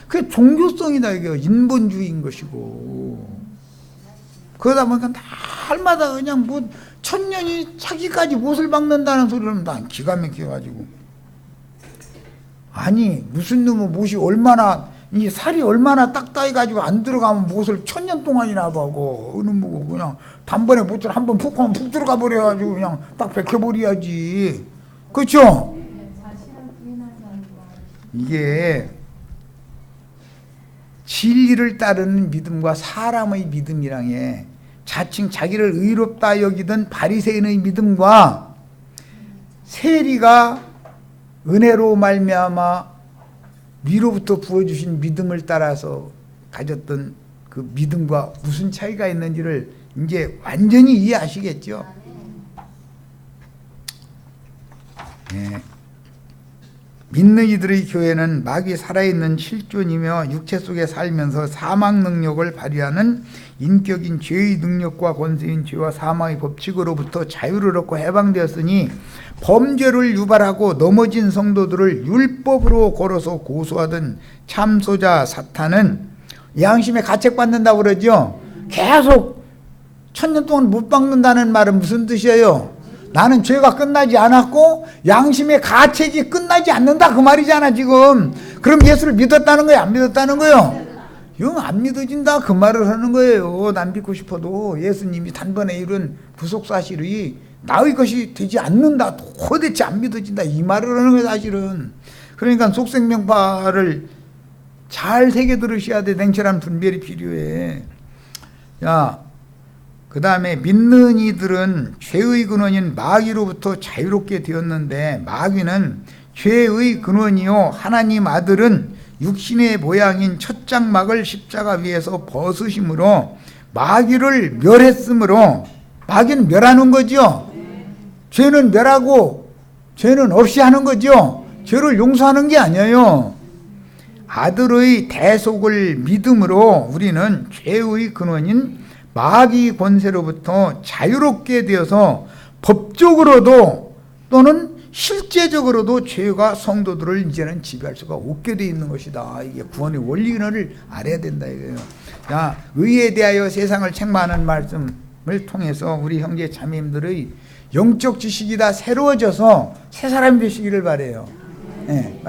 그게 종교성이다. 이게 인본주의인 것이고. 그러다 보니까 날마다 그냥 뭐 천년이 자기까지 못을 박는다는 소리를 난 기가 막혀가지고. 아니 무슨 놈의 못이 얼마나 이 살이 얼마나 딱딱해가지고 안 들어가면 못을 천년 동안이나 하고 어느 뭐고 그냥 단번에 못을 한번 푹 하면 푹 들어가 버려가지고 그냥 딱 벗겨버려야지. 그렇죠? 이게 진리를 따르는 믿음과 사람의 믿음이랑에 자칭 자기를 의롭다 여기던 바리새인의 믿음과 세리가 은혜로 말미암아 위로부터 부어주신 믿음을 따라서 가졌던 그 믿음과 무슨 차이가 있는지를 이제 완전히 이해하시겠죠? 네. 믿는 이들의 교회는 마귀 살아있는 실존이며 육체 속에 살면서 사망 능력을 발휘하는 인격인 죄의 능력과 권세인 죄와 사망의 법칙으로부터 자유를 얻고 해방되었으니 범죄를 유발하고 넘어진 성도들을 율법으로 걸어서 고소하던 참소자 사탄은 양심에 가책받는다고 그러죠. 계속 천년 동안 못 박는다는 말은 무슨 뜻이에요? 나는 죄가 끝나지 않았고 양심의 가책이 끝나지 않는다 그 말이잖아 지금. 그럼 예수를 믿었다는 거야, 안 믿었다는 거요? 영 안 믿어진다 그 말을 하는 거예요. 난 믿고 싶어도 예수님이 단번에 이룬 구속사실이 나의 것이 되지 않는다, 도대체 안 믿어진다 이 말을 하는 거예요 사실은. 그러니까 속생명파를 잘 새겨 들으셔야 돼. 냉철한 분별이 필요해. 야, 그 다음에 믿는 이들은 죄의 근원인 마귀로부터 자유롭게 되었는데 마귀는 죄의 근원이요 하나님 아들은 육신의 모양인 첫 장막을 십자가 위에서 벗으심으로 마귀를 멸했으므로, 마귀는 멸하는 거죠. 죄는 멸하고 죄는 없이 하는 거죠. 죄를 용서하는 게 아니에요. 아들의 대속을 믿음으로 우리는 죄의 근원인 마귀 권세로부터 자유롭게 되어서 법적으로도 또는 실제적으로도 죄가 성도들을 이제는 지배할 수가 없게 되어 있는 것이다. 이게 구원의 원리를 알아야 된다 이거예요. 자, 의에 대하여 세상을 책망하는 말씀을 통해서 우리 형제 자매님들의 영적 지식이 다 새로워져서 새 사람이 되시기를 바라요. 네.